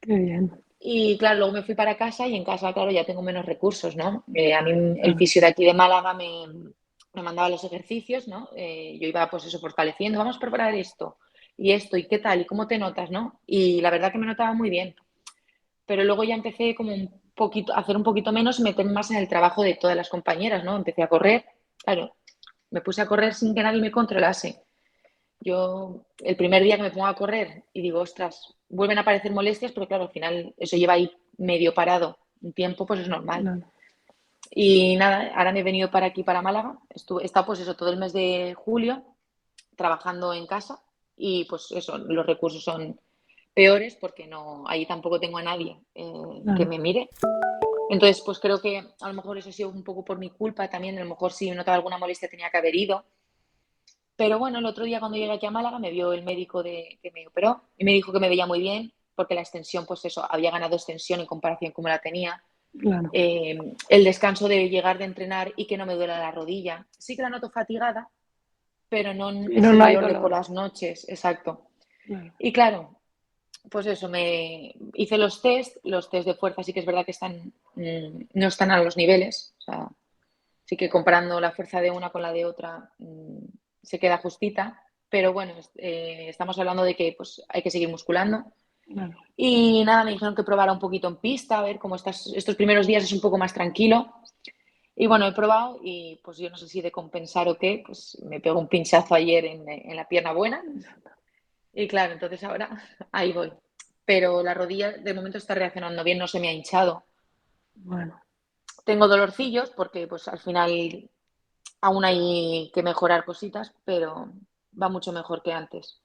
A: Qué bien.
B: Y claro, luego me fui para casa y en casa, claro, ya tengo menos recursos, ¿no? A mí el
A: Claro.
B: fisio de aquí de Málaga me mandaba los ejercicios, ¿no? Yo iba pues eso fortaleciendo, vamos a preparar esto, y qué tal, y cómo te notas, ¿no? Y la verdad que me notaba muy bien. Pero luego ya empecé como un poquito, a hacer un poquito menos y meterme más en el trabajo de todas las compañeras, ¿no? Empecé a correr, claro, me puse a correr sin que nadie me controlase. Yo, el primer día que me pongo a correr y digo, ostras, vuelven a aparecer molestias, pero claro, al final eso lleva ahí medio parado un tiempo, pues es normal.
A: Claro.
B: Y nada, ahora me he venido para aquí, para Málaga. He estado pues eso todo el mes de julio trabajando en casa y pues eso, los recursos son peores porque no, ahí tampoco tengo a nadie que
A: Claro.
B: me mire. Entonces, pues creo que a lo mejor eso ha sido un poco por mi culpa también. A lo mejor si notaba alguna molestia tenía que haber ido. Pero bueno, el otro día cuando llegué aquí a Málaga me vio el médico que me operó y me dijo que me veía muy bien porque la extensión, pues eso, había ganado extensión en comparación con como la tenía.
A: Claro.
B: El descanso de llegar de entrenar y que no me duela la rodilla. Sí que la noto fatigada, pero no
A: Pero
B: ese
A: no hay
B: dolor de por
A: dolor.
B: las noches, exacto.
A: Claro.
B: Y claro, pues eso, me hice los test de fuerza sí que es verdad que no están a los niveles, o sea, sí que comparando la fuerza de una con la de otra se queda justita, pero bueno, estamos hablando de que pues hay que seguir musculando.
A: Claro.
B: Y nada, me dijeron que probara un poquito en pista, a ver cómo estos primeros días es un poco más tranquilo. Y bueno, he probado y pues yo no sé si de compensar o qué, pues me pegó un pinchazo ayer en la pierna buena y claro, entonces ahora ahí voy. Pero la rodilla de momento está reaccionando bien, no se me ha hinchado.
A: Bueno.
B: Tengo dolorcillos porque pues al final aún hay que mejorar cositas, pero va mucho mejor que antes.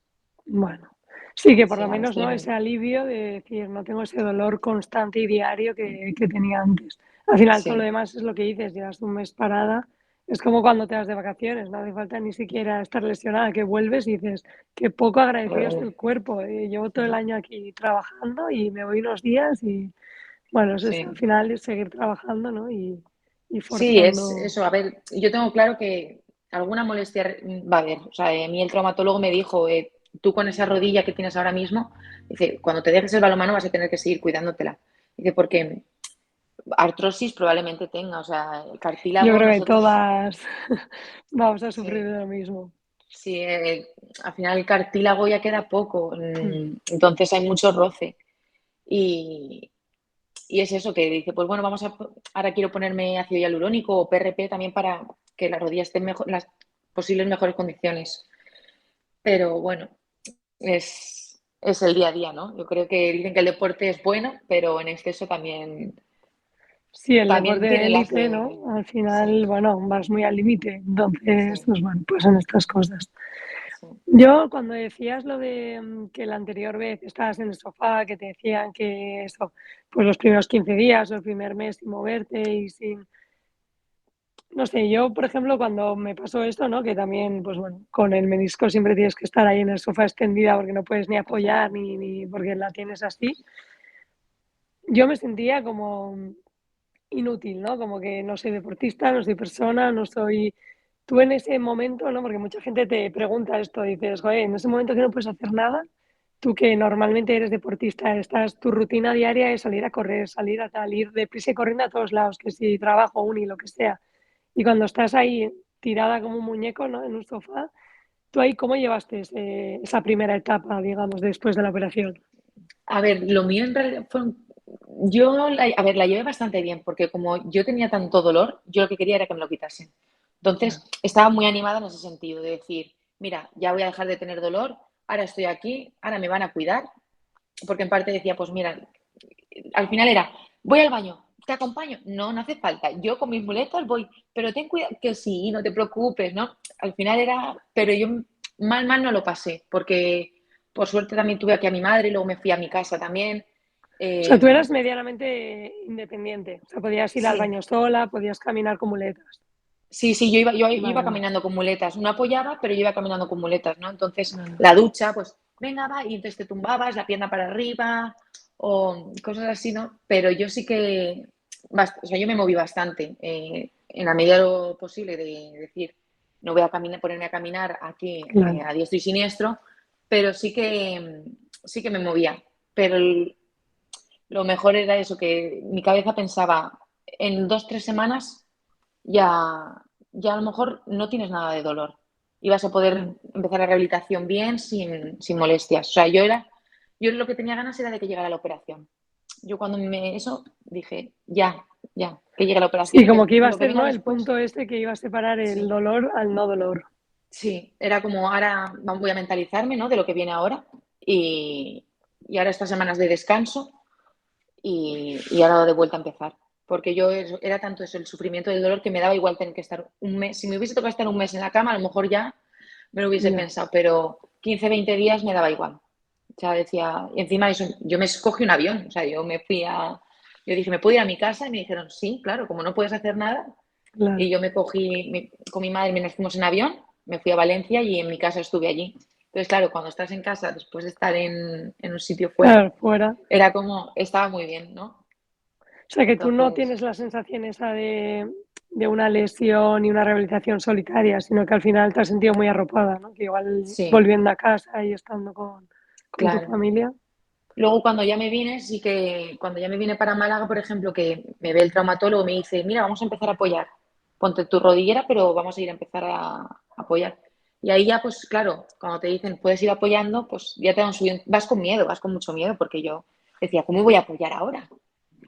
A: Bueno, sí, que por
B: Sí,
A: lo
B: ahora
A: menos,
B: estoy
A: ¿no?
B: en
A: Ese
B: ello.
A: alivio de decir, no tengo ese dolor constante y diario que tenía antes. Al final, todo lo
B: Sí,
A: demás es lo que dices, llevas un mes parada. Es como cuando te vas de vacaciones, no hace falta ni siquiera estar lesionada, que vuelves y dices, qué poco agradecido está el cuerpo. Llevo todo el año aquí trabajando y me voy unos días y, bueno, al
B: sí.
A: final es seguir trabajando, ¿no? Y
B: Sí, es
A: forzando.
B: eso. A ver, yo tengo claro que alguna molestia va a haber. O sea, a mí el traumatólogo me dijo, tú con esa rodilla que tienes ahora mismo, dice, cuando te dejes el balonmano vas a tener que seguir cuidándola. Dice, porque artrosis probablemente tenga, o sea, el
A: Yo
B: cartílago
A: creo que
B: nosotros,
A: todas vamos a sufrir
B: sí,
A: de lo mismo.
B: sí, al final el cartílago ya queda poco,
A: Mm.
B: entonces hay mucho roce. Y, y es eso que dice, pues bueno, ahora quiero ponerme ácido hialurónico o PRP también para que las rodillas estén mejor, las posibles mejores condiciones. Pero bueno, es el día a día, ¿no? Yo creo que dicen que el deporte es bueno, pero en exceso
A: Sí, el deporte
B: también
A: de
B: tiene las
A: élite,
B: de...
A: ¿no? Al
B: Sí,
A: final, bueno, vas muy al límite. Entonces,
B: sí,
A: pues bueno, pues son estas cosas.
B: sí.
A: Yo, cuando decías lo de que la anterior vez estabas en el sofá, que te decían que eso, pues los primeros 15 días o el primer mes sin moverte y sin. No sé, yo, por ejemplo, cuando me pasó esto, ¿no? Que también, pues bueno, con el menisco siempre tienes que estar ahí en el sofá extendida porque no puedes ni apoyar
B: Exacto.
A: ni porque la tienes así. Yo me sentía como inútil, ¿no? Como que no soy deportista, no soy persona, no soy. Tú en ese momento, ¿no? Porque mucha gente te pregunta esto, dices, joder, en ese momento que no puedes hacer nada, tú que normalmente eres deportista, tu rutina diaria es salir a correr, salir a tal, ir deprisa y corriendo a todos lados, que si trabajo, uni, lo que sea. Y cuando estás ahí tirada como un muñeco, ¿no? En un sofá, ¿tú ahí cómo llevaste esa primera etapa, digamos, después de la operación?
B: A ver, lo mío en realidad a ver, la llevé bastante bien, porque como yo tenía tanto dolor, yo lo que quería era que me lo quitasen. Entonces, estaba muy animada en ese sentido, de decir, mira, ya voy a dejar de tener dolor, ahora estoy aquí, ahora me van a cuidar, porque en parte decía, pues mira, al final era, voy al baño, te acompaño, no, no hace falta, yo con mis muletas voy, pero ten cuidado, que sí, no te preocupes, ¿no? Al final era, pero yo mal no lo pasé, porque por suerte también tuve aquí a mi madre, y luego me fui a mi casa también.
A: O sea, tú
B: Eh,
A: eras medianamente independiente. O sea, podías ir al
B: sí,
A: baño sola, podías caminar con muletas.
B: sí, yo iba
A: Vale,
B: caminando con muletas, no apoyaba, pero yo iba caminando con muletas, ¿no? Entonces,
A: vale.
B: la ducha, pues, venga, va, y entonces te tumbabas, la pierna para arriba, o cosas así, ¿no? Pero yo sí que, o sea, yo me moví bastante, en la medida de lo posible de decir, no voy a ponerme a caminar aquí
A: Claro.
B: a diestro y siniestro, pero sí que me movía. Pero lo mejor era eso, que mi cabeza pensaba, en 2, 3 semanas ya a lo mejor no tienes nada de dolor y vas a poder
A: Claro.
B: empezar la rehabilitación bien, sin molestias. O sea, yo lo que tenía ganas era de que llegara la operación. Yo cuando eso dije, ya, que llegue la operación
A: Sí,
B: y
A: como
B: que
A: que iba a
B: lo que
A: ser,
B: venga
A: ¿no? El
B: después,
A: punto este que iba a separar el
B: sí,
A: dolor al no dolor.
B: sí, era como ahora voy a mentalizarme, ¿no? De lo que viene ahora y ahora estas semanas de descanso y ahora de vuelta a empezar. Porque yo era tanto eso, el sufrimiento del dolor, que me daba igual tener que estar un mes. Si me hubiese tocado estar un mes en la cama, a lo mejor ya me lo hubiese
A: Ya,
B: pensado, pero 15, 20 días me daba igual. O sea, decía, y encima eso, yo me escogí un avión, o sea, yo dije, ¿me puedo ir a mi casa? Y me dijeron, sí, claro, como no puedes hacer nada.
A: claro.
B: Y yo con mi madre nos fuimos en avión, me fui a Valencia y en mi casa estuve allí. Entonces, claro, cuando estás en casa, después de estar en un sitio fuera,
A: Claro, fuera.
B: era como, estaba muy bien, ¿no?
A: O sea, que tú no
B: Entonces,
A: tienes la sensación esa de una lesión y una rehabilitación solitaria, sino que al final te has sentido muy arropada, ¿no? Que igual
B: sí,
A: volviendo a casa y estando con tu
B: claro.
A: familia.
B: Luego cuando ya me vine, sí que cuando ya me vine para Málaga, por ejemplo, que me ve el traumatólogo, me dice, mira, vamos a empezar a apoyar. Ponte tu rodillera, pero vamos a ir a empezar a apoyar. Y ahí ya, pues claro, cuando te dicen puedes ir apoyando, pues ya te dan subido, vas con miedo, vas con mucho miedo, porque yo decía, ¿cómo voy a apoyar ahora?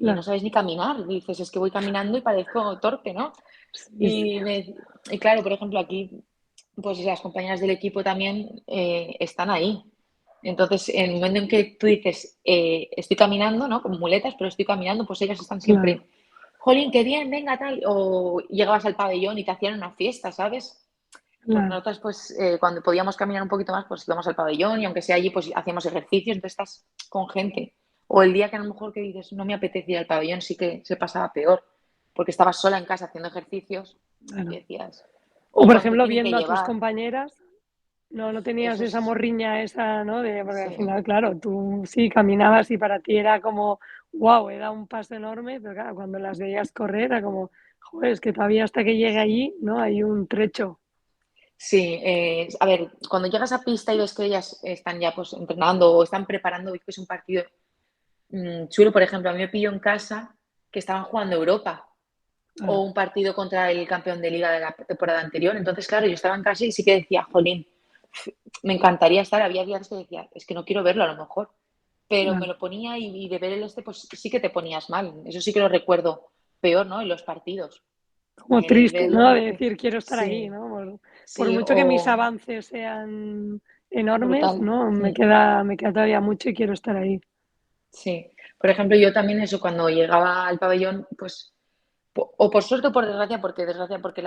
B: Y no
A: Claro.
B: sabes ni caminar. Y dices, es que voy caminando y parezco torpe, ¿no?
A: Sí, sí,
B: Y claro, por ejemplo, aquí, pues las compañeras del equipo también están ahí. Entonces, en el momento en que tú dices, estoy caminando, ¿no? Con muletas, pero estoy caminando, pues ellas están
A: claro,
B: siempre, jolín, qué bien, venga, tal. O llegabas al pabellón y te hacían una fiesta, ¿sabes? Porque
A: claro.
B: nosotros, pues, cuando podíamos caminar un poquito más, pues íbamos al pabellón y aunque sea allí, pues hacíamos ejercicios, entonces estás con gente. O el día que a lo mejor que dices, no me apetece ir al pabellón, sí que se pasaba peor, porque estabas sola en casa haciendo ejercicios y
A: Claro.
B: decías,
A: O,
B: o
A: por
B: cuando te
A: ejemplo,
B: tienen que
A: viendo a tus
B: llevar,
A: compañeras, no tenías
B: eso
A: esa
B: es,
A: morriña esa, ¿no? Porque al
B: sí.
A: final, claro, tú sí caminabas y para ti era como, wow, he dado un paso enorme, pero claro, cuando las veías correr era como, joder, es que todavía hasta que llegue allí, ¿no? Hay un trecho.
B: Sí, a ver, cuando llegas a pista y ves que ellas están ya pues entrenando o están preparando, ves que es un partido chulo, por ejemplo, a mí me pilló en casa que estaban jugando Europa o
A: Claro,
B: un partido contra el campeón de liga de la temporada anterior. Entonces, claro, yo estaba en casa y sí que decía, jolín, me encantaría estar. Había días que decía, es que no quiero verlo a lo mejor. pero me
A: Claro.
B: lo ponía y de ver el este, pues sí que te ponías mal. Eso sí que lo recuerdo peor, ¿no? En los partidos.
A: Como triste, ¿no?
B: Verlo,
A: De decir, quiero estar ahí,
B: sí,
A: ¿no? Por
B: sí,
A: mucho que mis
B: o
A: avances sean enormes,
B: brutal.
A: ¿no?
B: Mm.
A: Me queda todavía mucho y quiero estar ahí.
B: Sí, por ejemplo, yo también eso, cuando llegaba al pabellón, pues, o por suerte o por desgracia, porque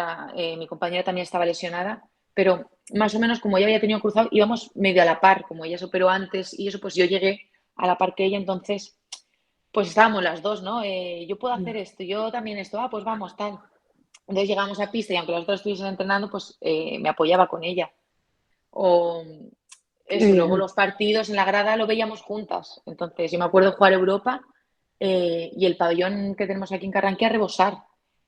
B: mi compañera también estaba lesionada, pero más o menos como ella había tenido cruzado, íbamos medio a la par, como ella se operó antes y eso, pues yo llegué a la par que ella, entonces, pues estábamos las dos, ¿no? Yo puedo hacer esto, yo también esto, pues vamos, tal. Entonces llegamos a pista y aunque las dos estuviesen entrenando, pues me apoyaba con ella. O
A: Qué
B: eso, luego
A: bien.
B: los partidos en la grada lo veíamos juntas. Entonces, yo me acuerdo jugar Europa y el pabellón que tenemos aquí en Carranquilla rebosar.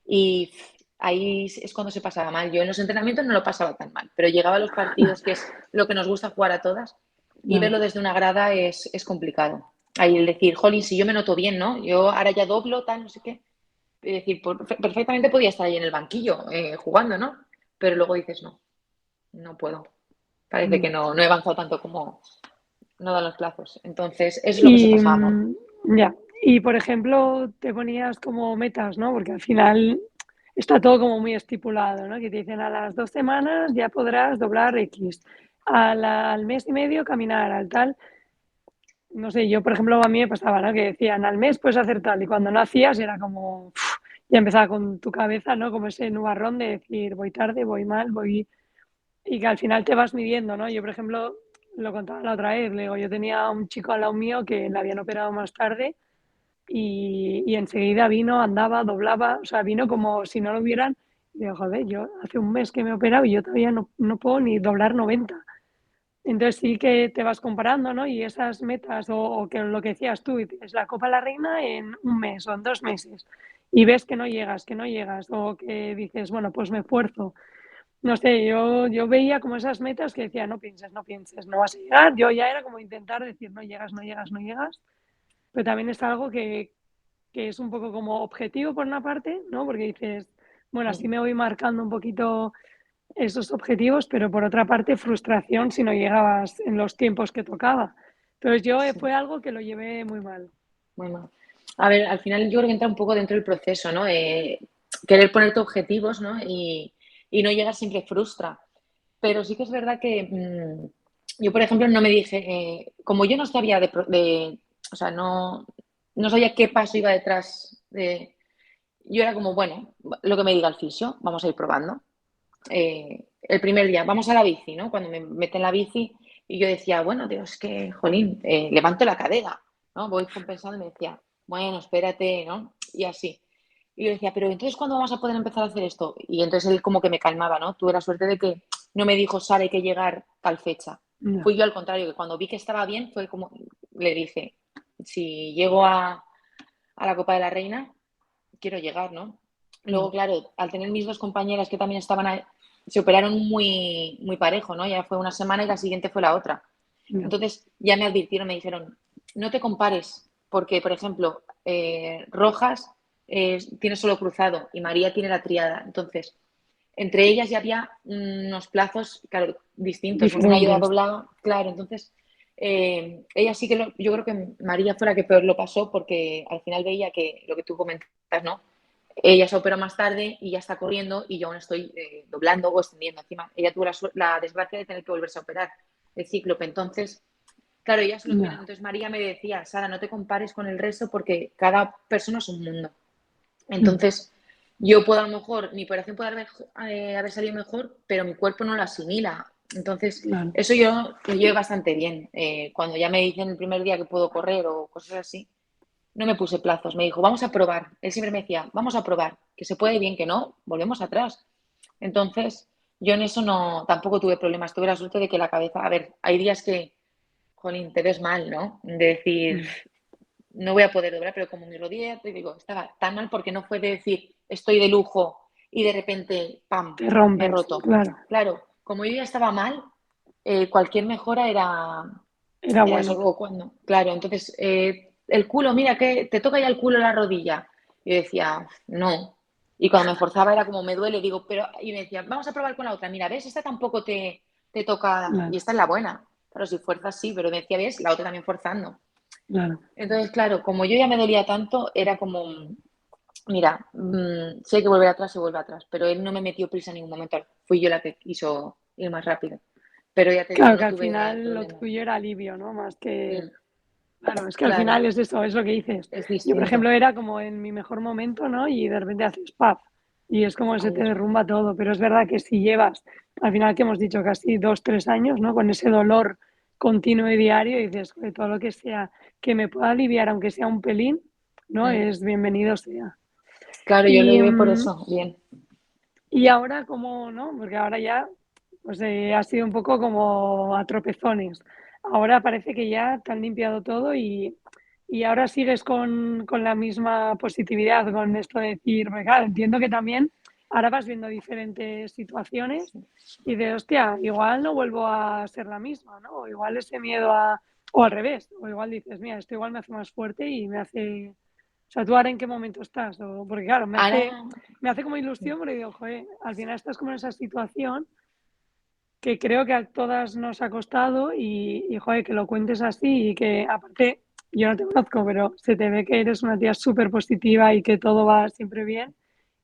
B: Y ahí es cuando se pasaba mal. Yo en los entrenamientos no lo pasaba tan mal, pero llegaba a los partidos, que es lo que nos gusta jugar a todas, y
A: Claro.
B: verlo desde una grada es complicado. Ahí el decir, jolín, si yo me noto bien, ¿no? Yo ahora ya doblo, tal, no sé qué. Es decir, perfectamente podía estar ahí en el banquillo jugando, ¿no? Pero luego dices, no, no puedo. Parece que no he avanzado tanto como no dan los plazos. Entonces, eso es lo que se
A: Y
B: pasaba mal.
A: ya, y por ejemplo, te ponías como metas, ¿no? Porque al final está todo como muy estipulado, ¿no? Que te dicen a las 2 semanas ya podrás doblar X, al mes y medio caminar, al tal. No sé, yo por ejemplo a mí me pasaba, ¿no? Que decían al mes puedes hacer tal y cuando no hacías era como, ya empezaba con tu cabeza, ¿no? Como ese nubarrón de decir voy tarde, voy mal, voy. Y que al final te vas midiendo, ¿no? Yo, por ejemplo, lo contaba la otra vez, le digo, yo tenía un chico al lado mío que le habían operado más tarde y enseguida vino, andaba, doblaba, o sea, vino como si no lo hubieran. Y digo, joder, yo hace un mes que me he operado y yo todavía no puedo ni doblar 90. Entonces sí que te vas comparando, ¿no? Y esas metas, o que lo que decías tú, es la Copa de la Reina en un mes o en 2 meses, y ves que no llegas, o que dices, bueno, pues me esfuerzo. No sé, yo veía como esas metas que decía, no pienses, no pienses, no vas a llegar. Yo ya era como intentar decir, no llegas, no llegas, no llegas. Pero también es algo que es un poco como objetivo por una parte, ¿no? Porque dices, bueno, así me voy marcando un poquito esos objetivos, pero por otra parte, frustración si no llegabas en los tiempos que tocaba. Entonces yo
B: Sí,
A: fue algo que lo llevé muy mal.
B: muy mal. A ver, al final yo creo que entra un poco dentro del proceso, ¿no? Querer ponerte objetivos, ¿no? Y no llegar siempre frustra. Pero sí que es verdad que yo, por ejemplo, no me dije, como yo no sabía o sea, no sabía qué paso iba detrás de. Yo era como, bueno, lo que me diga el fisio, vamos a ir probando. El primer día, vamos a la bici, ¿no? Cuando me meten la bici y yo decía, bueno, Dios, que, jolín, levanto la cadera, ¿no? Voy compensando y me decía, bueno, espérate, ¿no? Y así. Y yo decía, pero entonces, ¿cuándo vamos a poder empezar a hacer esto? Y entonces él como que me calmaba, ¿no? Tuve la suerte de que no me dijo, Sara, hay que llegar tal fecha.
A: No,
B: Fui yo al contrario, que cuando vi que estaba bien, fue como, le dije, si llego a la Copa de la Reina, quiero llegar, ¿no? Luego, claro, al tener mis dos compañeras que también estaban ahí, se operaron muy, muy parejo, ¿no? Ya fue una semana y la siguiente fue la otra.
A: no,
B: Entonces ya me advirtieron, me dijeron, no te compares, porque, por ejemplo, Rojas tiene solo cruzado y María tiene la triada. Entonces, entre ellas ya había unos plazos, claro, distintos. Una ayuda
A: diferentes.
B: doblada, claro. Entonces, ella sí que yo creo que María fue la que peor lo pasó porque al final veía que lo que tú comentas, ¿no? Ella se operó más tarde y ya está corriendo y yo aún estoy doblando o extendiendo. Encima, ella tuvo la desgracia de tener que volverse a operar el cíclope. Entonces, claro, ella se lo tuvieron.
A: No,
B: Entonces, María me decía, Sara, no te compares con el resto porque cada persona es un mundo. Entonces, yo puedo a lo mejor, mi operación puede haber salido mejor, pero mi cuerpo no lo asimila. Entonces,
A: claro.
B: eso yo lo llevo bastante bien. Cuando ya me dicen el primer día que puedo correr o cosas así, no me puse plazos. Me dijo, vamos a probar. Él siempre me decía, vamos a probar. Que se puede bien, que no, volvemos atrás. Entonces, yo en eso no, tampoco tuve problemas. Tuve la suerte de que la cabeza, a ver, hay días que, jolín, te ves mal, ¿no? De decir, no voy a poder doblar, pero como mi rodilla, te digo, estaba tan mal porque no fue de decir, estoy de lujo y de repente, ¡pam!,
A: Te
B: me he
A: rompes,
B: roto.
A: claro.
B: Claro, como yo ya estaba mal, cualquier mejora
A: Era
B: era
A: bueno.
B: eso. O cuando, claro, entonces, el culo, mira, que te toca ya el culo en la rodilla. Yo decía, no. Y cuando me forzaba era como, me duele, digo, pero, y me decía, vamos a probar con la otra. Mira, ¿ves? Esta tampoco te toca, y
A: Claro.
B: esta es la buena. Claro, si fuerzas sí, pero me decía, ¿ves? La otra también forzando.
A: Claro,
B: Entonces, claro, como yo ya me dolía tanto, era como, mira, sé que volver atrás se vuelve atrás, pero él no me metió prisa en ningún momento. Fui yo la que quiso ir más rápido. Pero ya te digo,
A: claro que
B: no
A: al
B: tuve
A: final lo
B: problemas.
A: tuyo era alivio, ¿no? Más que,
B: Mm,
A: claro, es que al
B: claro,
A: final es eso, es lo que dices.
B: es
A: Yo, por ejemplo,
B: distinto.
A: era como en mi mejor momento, ¿no? Y de repente haces paz y es como se te
B: Adiós.
A: derrumba todo. Pero es verdad que si llevas, al final que hemos dicho casi 2, 3 años, ¿no? Con ese dolor continuo y diario, y dices, "Joder, todo lo que sea que me pueda aliviar, aunque sea un pelín, ¿no?
B: Mm,
A: Es bienvenido sea.
B: claro, yo lo
A: Y,
B: veo por eso. Bien.
A: y ahora, como, ¿no? Porque ahora ya, pues ha sido un poco como a tropezones. Ahora parece que ya te han limpiado todo y ahora sigues con la misma positividad, con esto de decir, "Pues claro, entiendo que también ahora vas viendo diferentes situaciones y de, hostia, igual no vuelvo a ser la misma, ¿no? O igual ese miedo a, o al revés, o igual dices, mira, esto igual me hace más fuerte y me hace, o sea, ¿tú ahora en qué momento estás? O, porque claro,
B: Ahora,
A: me hace como ilusión porque digo, joder, al final estás como en esa situación que creo que a todas nos ha costado joder, que lo cuentes así y que aparte, yo no te conozco, pero se te ve que eres una tía súper positiva y que todo va siempre bien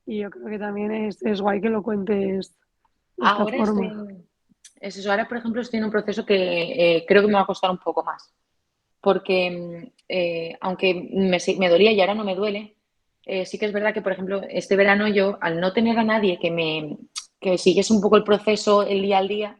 A: y yo creo que también es guay que lo cuentes de esta
B: ahora estoy
A: forma.
B: en, es eso, ahora por ejemplo estoy en un proceso que creo que me va a costar un poco más. Porque aunque me dolía y ahora no me duele, sí que es verdad que, por ejemplo, este verano yo, al no tener a nadie que siguiese un poco el proceso el día al día,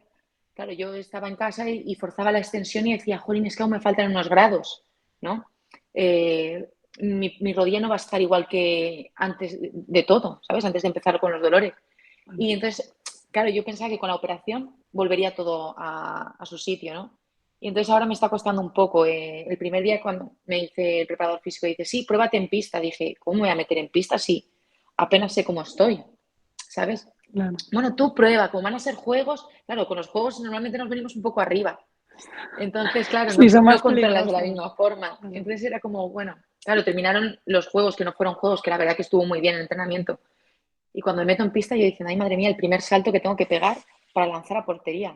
B: claro, yo estaba en casa y forzaba la extensión y decía, jolín, es que aún me faltan unos grados, ¿no? Eh, mi rodilla no va a estar igual que antes de todo, ¿sabes? Antes de empezar con los dolores. Y entonces, claro, yo pensaba que con la operación volvería todo a su sitio, ¿no? Y entonces ahora me está costando un poco. El primer día cuando me dice el preparador físico, dice, sí, pruébate en pista. Dije, ¿cómo me voy a meter en pista si apenas sé cómo estoy? ¿Sabes?
A: Claro.
B: Bueno, tú prueba, como van a ser juegos, claro, con los juegos normalmente nos venimos un poco arriba. Entonces, claro,
A: Sí,
B: no,
A: son
B: no
A: más
B: controlas de la
A: peligrosos.
B: misma forma.
A: Claro.
B: Entonces era como, bueno, claro, terminaron los juegos que no fueron juegos, que la verdad que estuvo muy bien el entrenamiento. Y cuando me meto en pista, yo diciendo, ay, madre mía, el primer salto que tengo que pegar para lanzar a portería.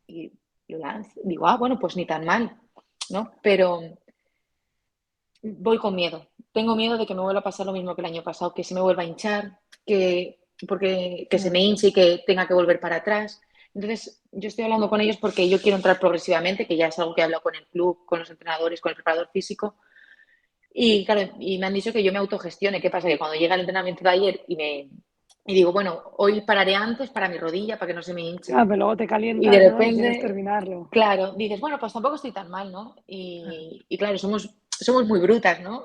B: Y lo lanzo. Digo, ah, bueno, pues ni tan mal, ¿no? Pero voy con miedo. Tengo miedo de que me vuelva a pasar lo mismo que el año pasado, que se me vuelva a hinchar, que se me
A: Claro.
B: hinche y que tenga que volver para atrás. Entonces, yo estoy hablando con ellos porque yo quiero entrar progresivamente, que ya es algo que he hablado con el club, con los entrenadores, con el preparador físico. Y claro, y me han dicho que yo me autogestione. ¿Qué pasa? Que cuando llega el entrenamiento de ayer y digo, bueno, hoy pararé antes para mi rodilla, para que no se me hinche.
A: Claro, pero luego te
B: Y de
A: calientas, ¿no? Y quieres
B: repente,
A: terminarlo.
B: claro, dices, bueno, pues tampoco estoy tan mal, ¿no?
A: Claro.
B: Y claro, somos muy brutas, ¿no?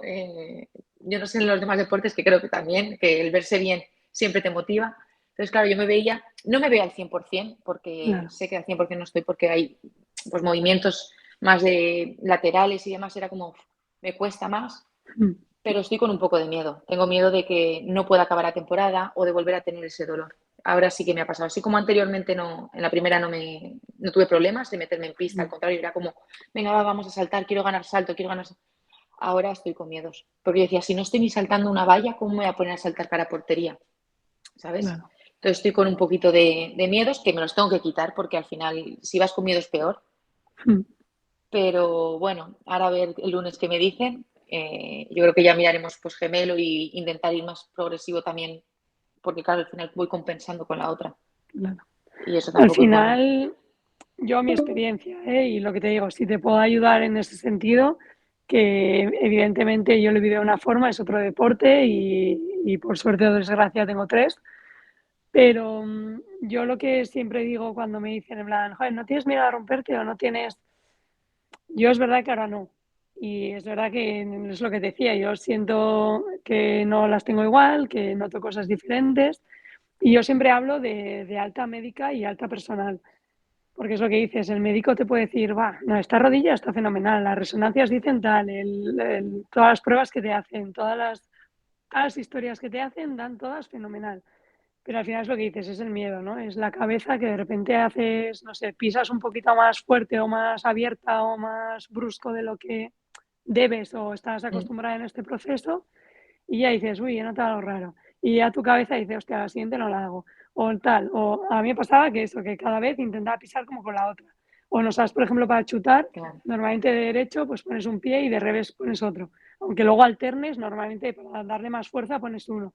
B: Yo no sé en los demás deportes que creo que también, que el verse bien siempre te motiva. Entonces, claro, yo me veía, no me veo al 100%, porque
A: Claro.
B: sé que al 100% no estoy, porque hay pues movimientos más de laterales y demás, era como, me cuesta más,
A: Mm.
B: pero estoy con un poco de miedo. Tengo miedo de que no pueda acabar la temporada o de volver a tener ese dolor. Ahora sí que me ha pasado. Así como anteriormente no, en la primera no tuve problemas de meterme en pista, al contrario, era como, venga, vamos a saltar, quiero ganar salto, quiero ganar. Ahora estoy con miedos. Porque yo decía, si no estoy ni saltando una valla, ¿cómo me voy a poner a saltar para portería? ¿Sabes?
A: Claro.
B: Entonces estoy con un poquito de miedos que me los tengo que quitar porque al final, si vas con miedo es peor.
A: Mm.
B: Pero bueno, ahora a ver el lunes qué me dicen. Yo creo que ya miraremos pues gemelo y intentar ir más progresivo también, porque claro, al final voy compensando con la otra.
A: Claro.
B: Y eso
A: Al
B: tampoco es bueno.
A: final, yo mi experiencia, y lo que te digo, si te puedo ayudar en ese sentido, que evidentemente yo lo vivo de una forma, es otro deporte y por suerte o desgracia tengo tres, pero yo lo que siempre digo cuando me dicen en plan, joder, ¿no tienes miedo a romperte o no tienes? Yo es verdad que ahora no. Y es verdad que es lo que te decía, yo siento que no las tengo igual, que noto cosas diferentes y yo siempre hablo de alta médica y alta personal. Porque es lo que dices, el médico te puede decir, va, no, esta rodilla está fenomenal, las resonancias dicen tal, todas las pruebas que te hacen, todas las historias que te hacen dan todas fenomenal. Pero al final es lo que dices, es el miedo, ¿no? Es la cabeza que de repente haces, no sé, pisas un poquito más fuerte o más abierta o más brusco de lo que debes o estás
B: Mm,
A: acostumbrada en este proceso y ya dices, uy, he notado algo raro. Y ya tu cabeza dice, hostia, la siguiente no la hago. O tal. O a mí me pasaba que eso, que cada vez intentaba pisar como con la otra. O no sabes, por ejemplo, para chutar,
B: claro,
A: normalmente de derecho pues pones un pie y de revés pones otro. Aunque luego alternes, normalmente para darle más fuerza pones uno.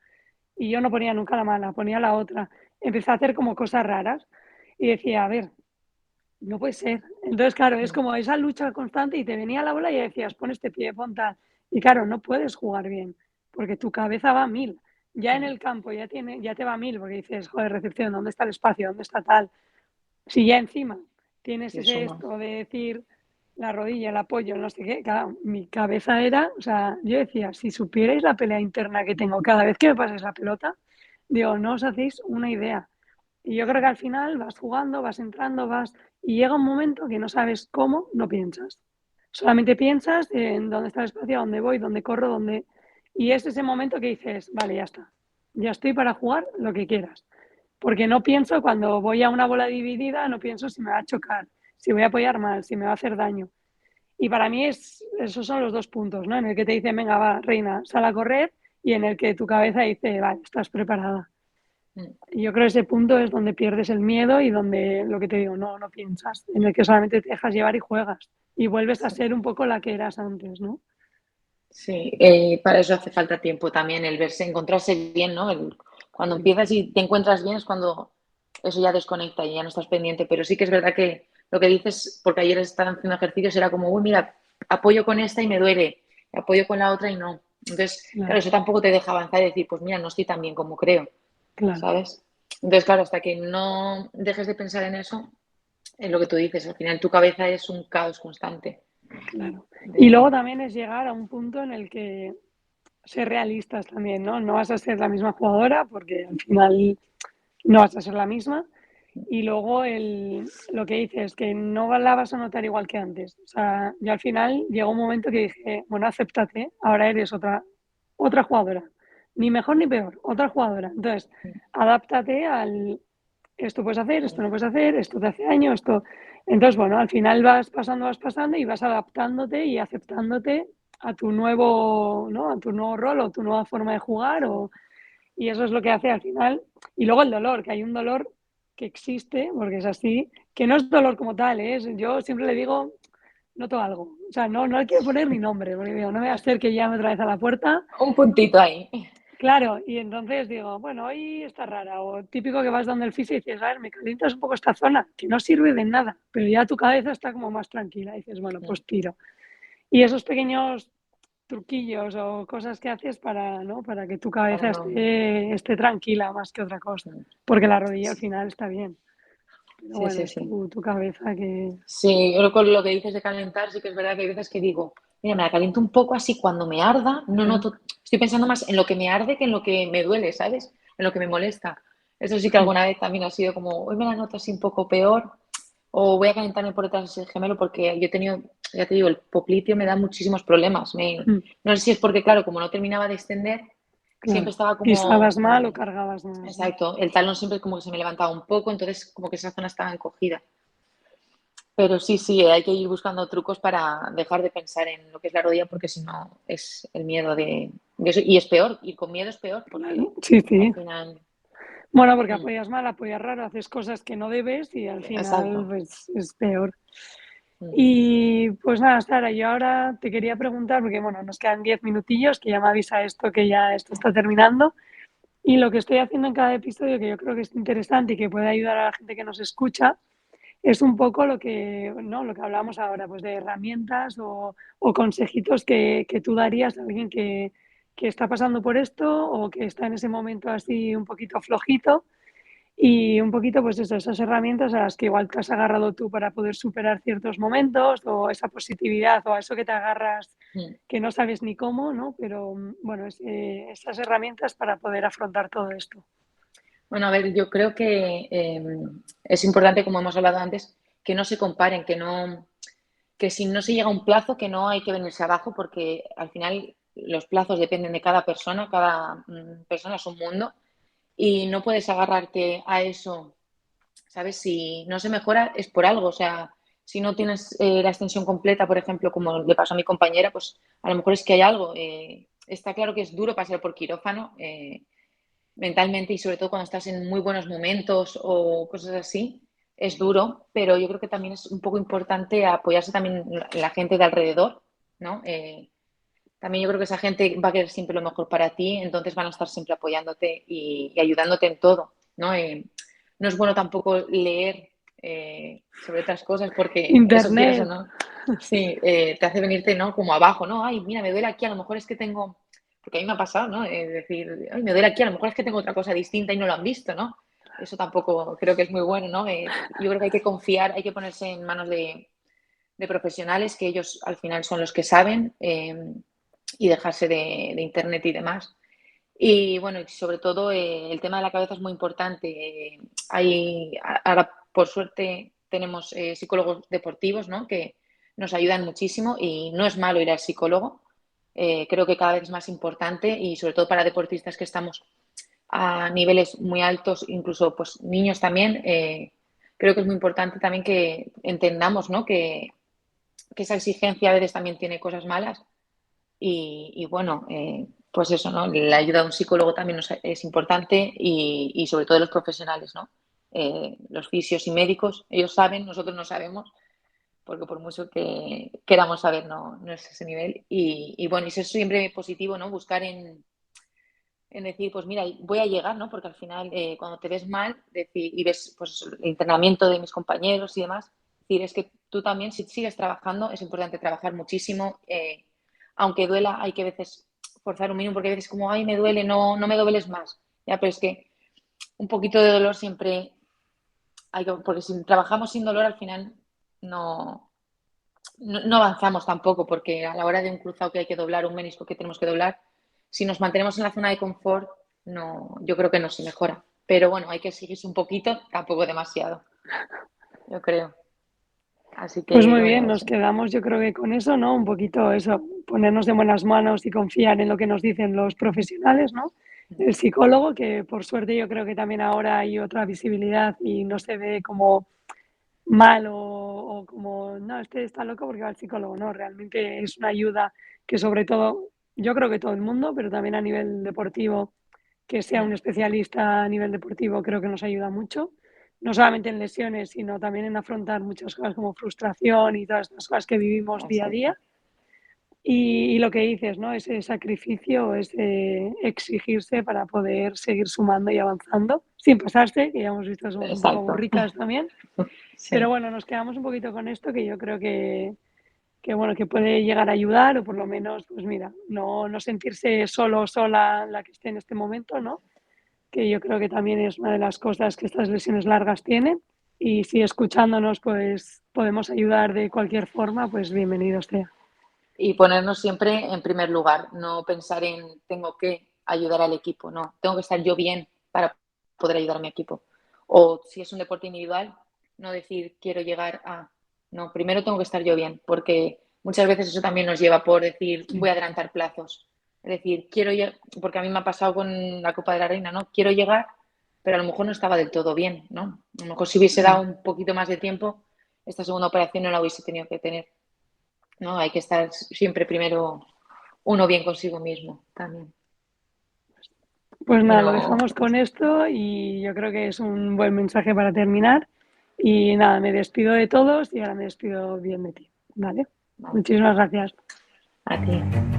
A: Y yo no ponía nunca la mala, ponía la otra. Empecé a hacer como cosas raras y decía, a ver, no puede ser. Entonces, claro, es como esa lucha constante y te venía la bola y decías, pon este pie, pon tal. Y claro, no puedes jugar bien porque tu cabeza va a mil. Ya en el campo ya te va a mil porque dices, joder, recepción, ¿dónde está el espacio? ¿Dónde está tal? Si ya encima tienes
B: le
A: ese
B: suma.
A: esto de decir la rodilla, el apoyo, no sé qué, claro, mi cabeza era, o sea, yo decía, si supierais la pelea interna que tengo cada vez que me pases la pelota, digo, no os hacéis una idea. Y yo creo que al final vas jugando, vas entrando, y llega un momento que no sabes cómo, no piensas. Solamente piensas en dónde está el espacio, dónde voy, dónde corro, dónde... Y es ese momento que dices, vale, ya está. Ya estoy para jugar lo que quieras. Porque no pienso cuando voy a una bola dividida, no pienso si me va a chocar, si voy a apoyar mal, si me va a hacer daño. Y para mí esos son los dos puntos, ¿no? En el que te dicen, venga, va, reina, sal a correr, y en el que tu cabeza dice, vale, estás preparada. Y yo creo que ese punto es donde pierdes el miedo y donde, lo que te digo, no piensas, en el que solamente te dejas llevar y juegas. Y vuelves a
B: Sí,
A: ser un poco la que eras antes, ¿no?
B: sí, para eso hace falta tiempo también, el verse, encontrarse bien, ¿no? Cuando
A: Sí,
B: empiezas y te encuentras bien es cuando eso ya desconecta y ya no estás pendiente, pero sí que es verdad que lo que dices, porque ayer estaba haciendo ejercicios, era como, uy, mira, apoyo con esta y me duele, apoyo con la otra y no. Entonces, claro,
A: claro,
B: eso tampoco te deja avanzar y decir, pues mira, no estoy tan bien como creo,
A: claro,
B: ¿sabes? Entonces, claro, hasta que no dejes de pensar en eso, es lo que tú dices, al final tu cabeza es un caos constante.
A: claro. Y luego
B: De...
A: también es llegar a un punto en el que ser realistas también, ¿no? No vas a ser la misma jugadora porque al final no vas a ser la misma. Y luego lo que dices, que no la vas a notar igual que antes. O sea, yo al final llegó un momento que dije, bueno, acéptate, ahora eres otra jugadora. Ni mejor ni peor, otra jugadora. Entonces, adáptate esto puedes hacer, esto no puedes hacer, esto te hace daño, esto... Entonces, bueno, al final vas pasando y vas adaptándote y aceptándote a tu nuevo, ¿no? A tu nuevo rol o tu nueva forma de jugar y eso es lo que hace al final. Y luego el dolor, que hay un dolor que existe, porque es así, que no es dolor como tal, ¿eh? Yo siempre le digo, noto algo. O sea, no le quiero poner ni nombre, porque digo, no voy a hacer que llame otra vez a la puerta.
B: Un puntito ahí.
A: Claro, y entonces digo, bueno, hoy está rara. O típico que vas donde el fisio y dices, a ver, me calientas un poco esta zona, que no sirve de nada, pero ya tu cabeza está como más tranquila. Y dices, bueno, pues tiro. Y esos pequeños truquillos o cosas que haces para, ¿no? Para que tu
B: Para
A: cabeza
B: no...
A: esté tranquila más que otra cosa. Porque la rodilla al final está bien. Pero
B: Sí,
A: bueno,
B: sí,
A: es
B: sí.
A: tu cabeza que...
B: Sí, yo con lo que dices de calentar, sí que es verdad que hay veces que digo, mira, me la caliento un poco así cuando me arda, no
A: Claro,
B: noto, estoy pensando más en lo que me arde que en lo que me duele, ¿sabes? En lo que me molesta. Eso sí que alguna vez también ha sido como, hoy me la noto así un poco peor, o voy a calentarme por detrás del gemelo porque yo he tenido, ya te digo, el popliteo me da muchísimos problemas. No sé si es porque, claro, como no terminaba de extender, siempre
A: claro.
B: estaba
A: Pisabas
B: como,
A: mal o cargabas más, ¿no?
B: exacto, el talón siempre como que se me levantaba un poco, entonces como que esa zona estaba encogida. Pero sí, sí, hay que ir buscando trucos para dejar de pensar en lo que es la rodilla, porque si no es el miedo de eso. Y es peor, ir con miedo es peor, porque
A: Claro, sí,
B: al
A: sí.
B: final.
A: Bueno, porque
B: Mm,
A: apoyas mal, apoyas raro, haces cosas que no debes y al final
B: exacto.
A: pues es peor.
B: Mm,
A: Y pues nada, Sara, yo ahora te quería preguntar, porque bueno, nos quedan 10 minutillos, que ya me avisa esto que ya esto está terminando. Y lo que estoy haciendo en cada episodio, que yo creo que es interesante y que puede ayudar a la gente que nos escucha, es un poco lo que, ¿no? Lo que hablamos ahora, pues de herramientas o consejitos que tú darías a alguien que está pasando por esto o que está en ese momento así un poquito flojito y un poquito pues eso, esas herramientas a las que igual te has agarrado tú para poder superar ciertos momentos o esa positividad o a eso que te agarras
B: mm.
A: que no sabes ni cómo, ¿no? Pero bueno, esas herramientas para poder afrontar todo esto.
B: Bueno, a ver, yo creo que es importante, como hemos hablado antes, que no se comparen, que si no se llega a un plazo, que no hay que venirse abajo, porque al final los plazos dependen de cada persona es un mundo, y no puedes agarrarte a eso. ¿Sabes? Si no se mejora es por algo, o sea, si no tienes la extensión completa, por ejemplo, como le pasó a mi compañera, pues a lo mejor es que hay algo. Está claro que es duro pasar por quirófano mentalmente y sobre todo cuando estás en muy buenos momentos o cosas así, es duro, pero yo creo que también es un poco importante apoyarse también en la gente de alrededor, ¿no? También yo creo que esa gente va a querer siempre lo mejor para ti, entonces van a estar siempre apoyándote y ayudándote en todo, ¿no? No es bueno tampoco leer sobre otras cosas porque eso quieras o
A: Internet.
B: no, sí, te hace venirte, ¿no? Como abajo, ¿no? Ay, mira, me duele aquí, a lo mejor es que tengo, porque a mí me ha pasado, ¿no? Decir, ay, me duele aquí, a lo mejor es que tengo otra cosa distinta y no lo han visto, ¿no? Eso tampoco creo que es muy bueno, ¿no? Yo creo que hay que confiar, hay que ponerse en manos de profesionales, que ellos al final son los que saben, y dejarse de internet y demás. Y bueno, y sobre todo el tema de la cabeza es muy importante. Ahora, por suerte, tenemos psicólogos deportivos, ¿no? Que nos ayudan muchísimo y no es malo ir al psicólogo. Creo que cada vez es más importante y sobre todo para deportistas que estamos a niveles muy altos, incluso pues niños también. Creo que es muy importante también que entendamos, ¿no? Que esa exigencia a veces también tiene cosas malas y bueno, pues eso, ¿no? La ayuda de un psicólogo también es importante y sobre todo de los profesionales, ¿no? Los fisios y médicos, ellos saben, nosotros no sabemos, porque por mucho que queramos saber, no es ese nivel. Y bueno, y ser siempre positivo, ¿no? Buscar en decir, pues mira, voy a llegar, ¿no? Porque al final, cuando te ves mal y ves pues, el entrenamiento de mis compañeros y demás, decir, es que tú también, si sigues trabajando, es importante trabajar muchísimo. Aunque duela, hay que a veces forzar un mínimo, porque a veces como, ay, me duele, no me dueles más. Ya, pero es que un poquito de dolor siempre hay que, porque si trabajamos sin dolor, al final no, no avanzamos tampoco, porque a la hora de un cruzado que hay que doblar, un menisco que tenemos que doblar, si nos mantenemos en la zona de confort, no, yo creo que no se mejora. Pero bueno, hay que exigirse un poquito, tampoco demasiado, yo creo. Así
A: Pues
B: que
A: muy bien,
B: bueno,
A: nos
B: eso.
A: quedamos yo creo que con eso, ¿no? Un poquito eso, ponernos en buenas manos y confiar en lo que nos dicen los profesionales, ¿no? El psicólogo, que por suerte yo creo que también ahora hay otra visibilidad y no se ve como mal o como, no, este está loco porque va al psicólogo, no, realmente es una ayuda que sobre todo, yo creo que todo el mundo, pero también a nivel deportivo, que sea un especialista a nivel deportivo creo que nos ayuda mucho, no solamente en lesiones, sino también en afrontar muchas cosas como frustración y todas estas cosas que vivimos día a
B: Exacto.
A: día. Y lo que dices, ¿no? Ese sacrificio, ese exigirse para poder seguir sumando y avanzando, sin pasarse, que ya hemos visto que somos un poco
B: Exacto.
A: burricas también. Pero
B: Sí.
A: bueno, nos quedamos un poquito con esto que yo creo que bueno, que puede llegar a ayudar o por lo menos, pues mira, no sentirse solo o sola la que esté en este momento, ¿no? Que yo creo que también es una de las cosas que estas lesiones largas tienen. Y si escuchándonos, pues podemos ayudar de cualquier forma, pues bienvenido sea.
B: Y ponernos siempre en primer lugar, no pensar en tengo que ayudar al equipo, no, tengo que estar yo bien para poder ayudar a mi equipo. O si es un deporte individual, no decir quiero llegar a, no, primero tengo que estar yo bien, porque muchas veces eso también nos lleva por decir
A: Sí.
B: voy a adelantar plazos. Es decir, quiero llegar, porque a mí me ha pasado con la Copa de la Reina, ¿no? Quiero llegar, pero a lo mejor no estaba del todo bien, ¿no? A lo mejor si hubiese dado un poquito más de tiempo, esta segunda operación no la hubiese tenido que tener. ¿No? Hay que estar siempre primero uno bien consigo mismo también.
A: Pues
B: Y
A: nada, lo
B: no,
A: dejamos con esto y yo creo que es un buen mensaje para terminar. Y nada, me despido de todos y ahora me despido bien de ti. ¿Vale?
B: vale,
A: Muchísimas gracias.
B: a ti.